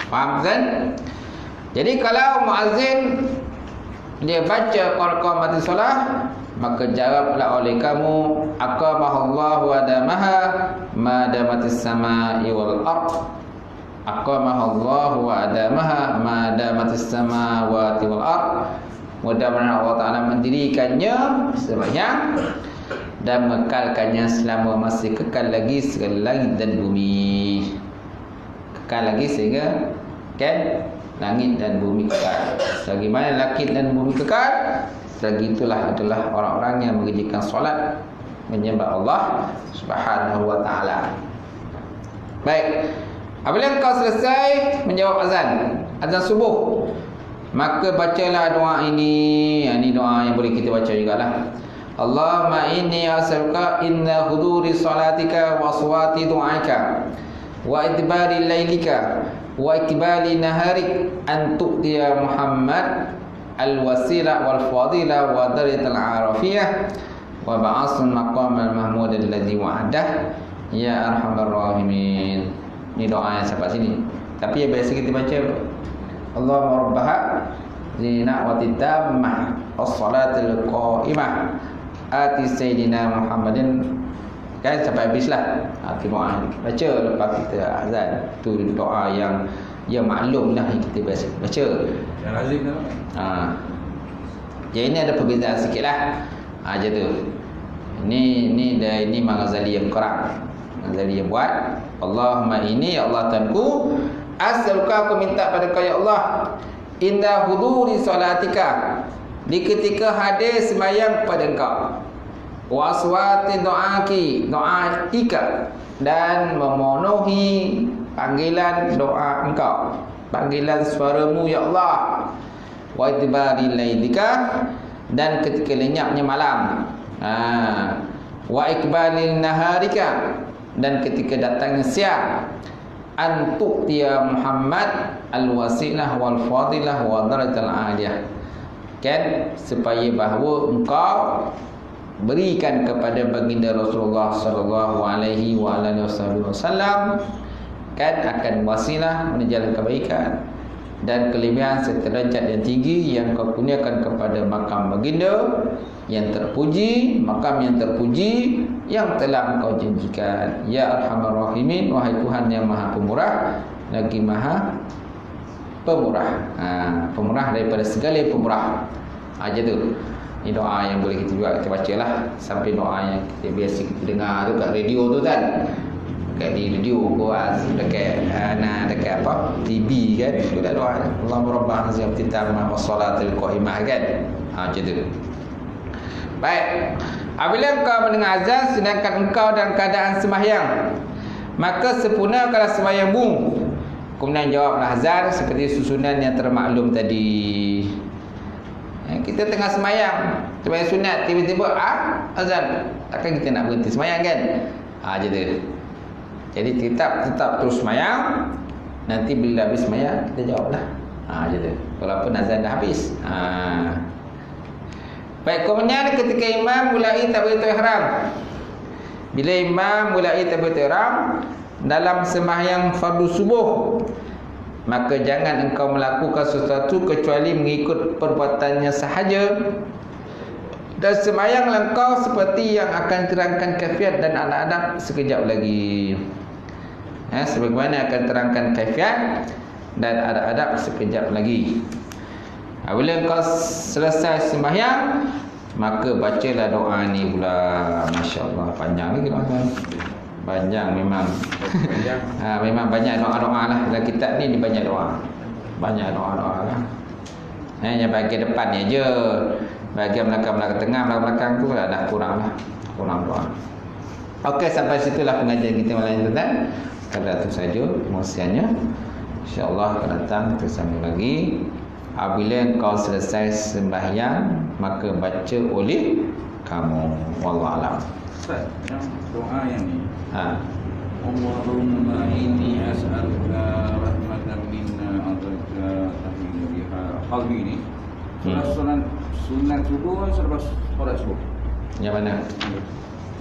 Faham kan? Jadi kalau muazzin dia baca qad qamatis shalah, maka jawablah oleh kamu aqamahallahu wa damaha ma damatis samai wal ard. Aqamahallahu wa damaha ma damatis samawati wal ard. Mudah-mudahan Allah Ta'ala mendirikannya sembahyang dan mengekalkannya selama masih kekal lagi segala langit dan bumi. Kekal lagi sehingga kan langit dan bumi kekal. Selagi mana langit dan bumi kekal, selagi itulah adalah orang-orang yang mengerjakan solat menyembah Allah Subhanahu wa Ta'ala. Baik. Apabila kau selesai menjawab azan subuh, maka bacalah doa ini. Ini doa yang boleh kita baca jugalah. Allahumma inni as'aluka inna huduri salatika wa aswati du'aika wa idbari lailika wa ikbali naharik an tu'tiya Muhammad al-wasila wal fadila wa darajatal arafiyah wa ba'asul maqam al-mahmud alladhi wa'adah ya arhamar rahimin. Ini doa yang sampai sini. Tapi yang biasa kita baca Allahumma rabbaha zina'wati tammah as-salatil qa'imah ati sayyidina Muhammadin, kan sampai habislah. Itu doa baca lepas kita azan. Itu doa yang maklum lah yang kita biasa baca. Yang lazim tu. Jadi ini ada perbezaan sikit lah. Macam tu. Ini Imam Ghazali yang Quran. Ghazali yang buat. Allahumma ini ya Allah Tuhanku, as'aluka, aku minta pada kau ya Allah, inda huduri salatika, di ketika hadir sembahyang pada engkau, wa aswati doaika, dan memenuhi panggilan doa engkau, panggilan suaramu ya Allah, wa itibari lailika, dan ketika lenyapnya malam, wa ikbalin naharika, dan ketika datangnya siang, antuk dia Muhammad al-wasilah wal fadilah wa darajatul aliyah, kan, supaya bahawa engkau berikan kepada baginda Rasulullah sallallahu alaihi wasallam, kan, akan wasilah menjalan kebaikan dan kelebihan serta derajat yang tinggi yang kau kurniakan kepada makam baginda yang terpuji, makam yang terpuji yang telah engkau janjikan. Ya arhamar rahimin, wahai Tuhan yang maha pemurah lagi maha pemurah. Pemurah daripada segala pemurah. Aja tu. Ini doa yang boleh kita bacalah sampai doa yang kita biasa kita dengar tu kat radio tu kan. Kat di radio dekat dekat apa? TV kan. Itu dah doa. Allahumma rabbana ziyarati tamah wa salatil qa'imah kan. Macam tu. Baik. Apabila engkau mendengar azan sedangkan engkau dalam keadaan sembahyang, maka sempurnakanlah sembahyangmu. Kemudian jawablah azan seperti susunan yang termaklum tadi. Kita tengah sembahyang sunat, tiba-tiba azan, takkan kita nak berhenti sembahyang kan? Macam tu. Jadi tetap terus sembahyang. Nanti bila habis sembahyang kita jawablah. Macam tu. Walaupun azan dah habis. Baik, kemudian ketika imam mulai takbiratul ihram. Bila imam mulai takbiratul ihram dalam sembahyang fardu subuh, maka jangan engkau melakukan sesuatu kecuali mengikut perbuatannya sahaja. Dan sembahyanglah engkau seperti yang akan terangkan kaifiat dan adab sekejap lagi. Sebagaimana akan terangkan kaifiat dan adab sekejap lagi. Apabila engkau selesai sembahyang, maka bacalah doa ni pula. Masya-Allah, panjang lagi doa. Panjang memang. Memang banyak doa-doa lah dalam kitab ni banyak doa. Banyak doa-doa lah. Yang bahagian depan ni aja. Bahagian belakang tengah, belakang tu dah kurang lah. Kurang doa. Okey, sampai situlah pengajian kita malam ini tuan. Pada itu saja pengusiannya. Insya-Allah akan datang kita sambung lagi. Apabila engkau selesai sembahyang, maka baca oleh kamu. Wallahualam. Ustaz, yang doa yang ni. Allahumma inni as'aluka rahmatan minna adalka tahmiriha qalbi ni. Sunat subuh selepas solat subuh. Yang mana?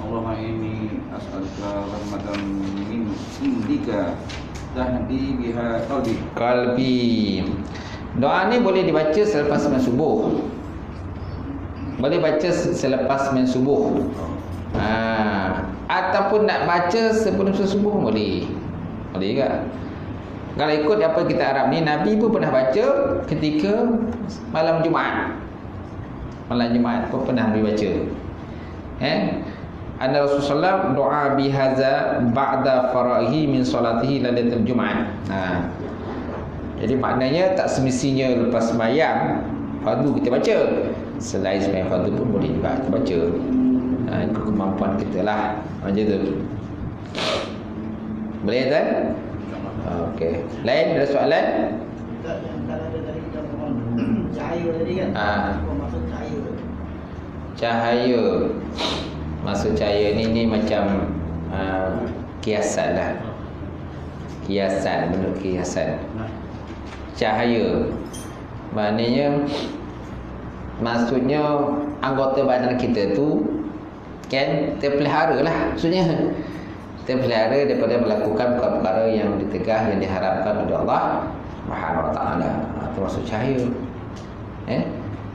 Allahumma inni as'aluka rahmatan min indika tahmiriha qalbi. Doa ni boleh dibaca selepas sembahyang subuh. Boleh baca selepas sembahyang subuh. Ataupun nak baca sebelum subuh boleh. Boleh juga. Kalau ikut apa kita Arab ni, Nabi pun pernah baca ketika malam Jumaat. Malam Jumaat pun pernah Nabi baca. Anna Rasulullah doa bihaza ba'da farahi min salatihi lailatul Jumaat. Jadi maknanya tak semestinya lepas sembahyang fardu kita baca. Selain sembahyang fardu pun boleh juga kita baca. Ikut kemampuan kita lah. Macam tu. Boleh tak? Okey. Lain ada soalan? Yang kan ada tadi cahaya tadi kan? Apa maksud cahaya tu? Cahaya. Maksud cahaya ni macam kiasan lah. Kiasan, bentuk kiasan. Cahaya maknanya, maksudnya anggota badan kita tu kan terpelihara lah, maksudnya terpelihara daripada melakukan perkara yang ditegah, yang diharapkan oleh Allah Subhanahu Wa Taala. Itu maksud cahaya.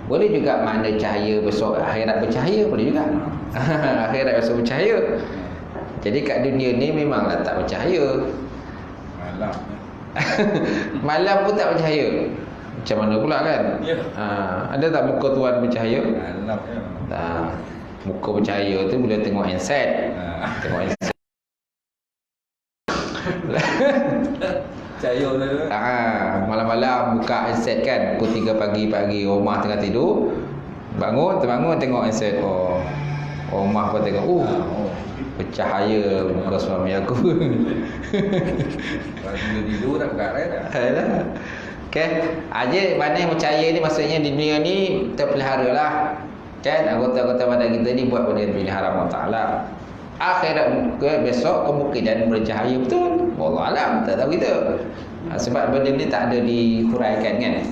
Boleh juga makna cahaya besok akhirat bercahaya, boleh juga. Akhirat besok bercahaya. Jadi kat dunia ni memanglah tak bercahaya. Malam. Malam pun tak bercahaya. Macam mana pula kan? Ya. Ada tak muka Tuhan bercahaya? Malam ya. Muka bercahaya tu bila tengok handset. Tengok handset. Cahaya tu. Malam-malam buka handset kan, pukul 3 pagi rumah tengah tidur. Terbangun tengok handset. Rumah pun tengok. Bercahaya muka suami aku. Kalau tidur tak berkarat dah. Alah. Okay. Aja mana yang percaya ni maksudnya di dunia ni terpelihara lah. Kan anggota-anggota badan kita ni buat benda yang dipelihara Allah Taala. Akhirat besok kemungkinan bercahaya betul. Wallah alam, tak tahu kita. Sebab benda ni tak ada dihuraikan kan.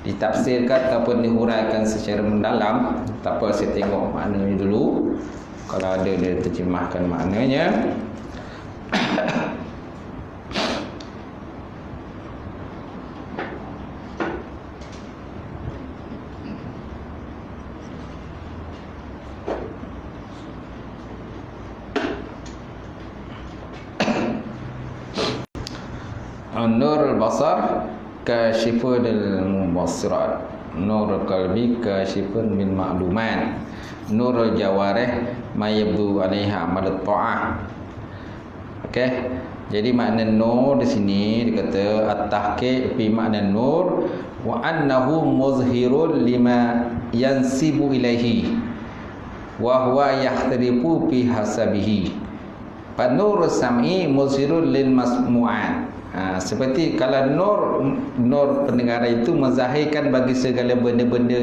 Ditafsirkan ataupun dihuraikan secara mendalam. Tak apa, saya tengok maknanya dulu. Kalau ada dia terjemahkan maknanya. Nur al-basar kashifun al-mubasirat, nur al-qalbi kashifun bil ma'lumat, nur al-jawarih ma yabdu 'alaiha amal ta'ah. Okey. Jadi makna nur di sini dikata at-tahqiq fi makna nur wa annahu muzhirun lima yansibu ilaihi wa huwa yahtarifu fi hasabihi. Nur sam'i muzhirun lil masmu'at. Seperti kalau nur pendengaran itu menzahirkan bagi segala benda-benda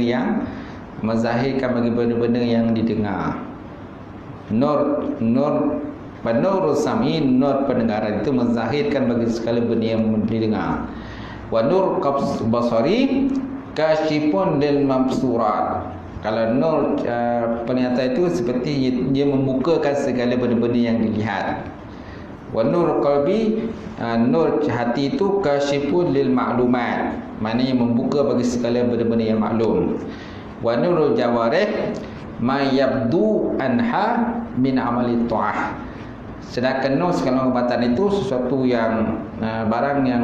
yang didengar. Nur sam'i, nur pendengaran itu menzahirkan bagi segala benda yang didengar. Wa nur basari kashifun lil mabsurat. Kalau nur penglihatan itu seperti dia membukakan segala benda-benda yang dilihat. Wa nur qalbi, nur hati itu kashifun lil ma'lumat, maknanya membuka bagi segala benda-benda yang maklum. Wa nurul jawarih ma yabdu anha min amali ta'ah. Sedangkan nur segala perbuatan itu sesuatu yang barang yang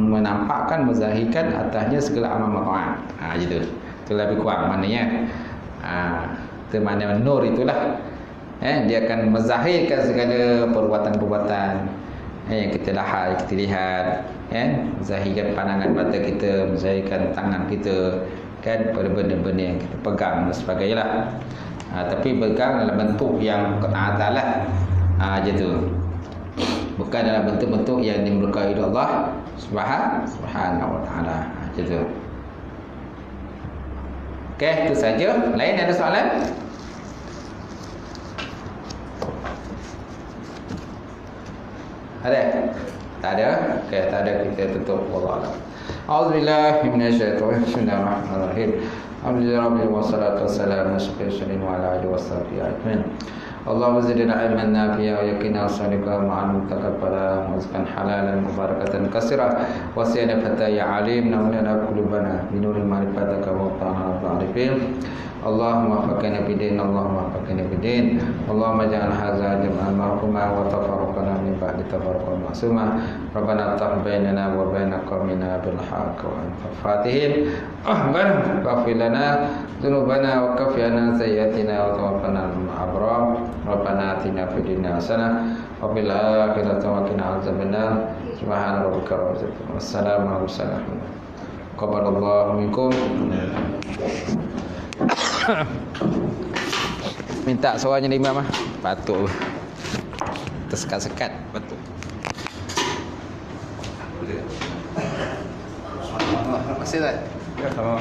menampakkan, menzahirkan atasnya segala amal taat. Gitu. Itu lebih kurang maknanya. Itu makna nur itulah. Dia akan menzahirkan segala perbuatan-perbuatan yang kita lihat, menzahirkan pandangan mata kita, menzahirkan tangan kita, kan, pada benda-benda yang kita pegang dan sebagainya lah. Tapi pegang dalam bentuk yang ketaatan lah. Gitu. Bukan dalam bentuk-bentuk yang dimurkai oleh Allah Subhanahu Wa Taala. Gitu. Okey, itu saja. Lain ada soalan? Ada? Tak ada? Okey, tak ada, kita tutup. Wallahu a'lam. A'udzubillahi minasyaitonir rajim. Bismillahirrahmanirrahim. Alhamdulillahirabbil wassalatu wassalamu ala sayyidina wa ala alihi washabihi ajmain. Allahumma zidna ilman nafi'a wa yaqina sadiqan ma'an mutaqabbala rizqan halalan mubarakatan katsira wa siyadatan ya alim namna qulubana bi nuril ma'rifatika wa ta'ala ta'rifin. Allahumma faqina bidin, Allahumma faqina bidin, Allahumma ja'al hadza jam'an marhuma wa tafarraqana min ba'di tafarruqan ma'suma. Rabbana taqabbal bainana wa bain qaumina bil haqq wa anta fatihin. Waghfir lana dzunubana wa kaffirna sayyi'atina wa tawaffana ma'al abrar. Rabbana atina fid dunya hasanah wa fil akhirati qina adzabannar. Subhana rabbika rabbil izzati wassalamu ala mursalin. Qabalallahu minkum. Minta suaranya imam ah. Patut. Tersekat-sekat, patut. Terima kasih tak? Ya, sama.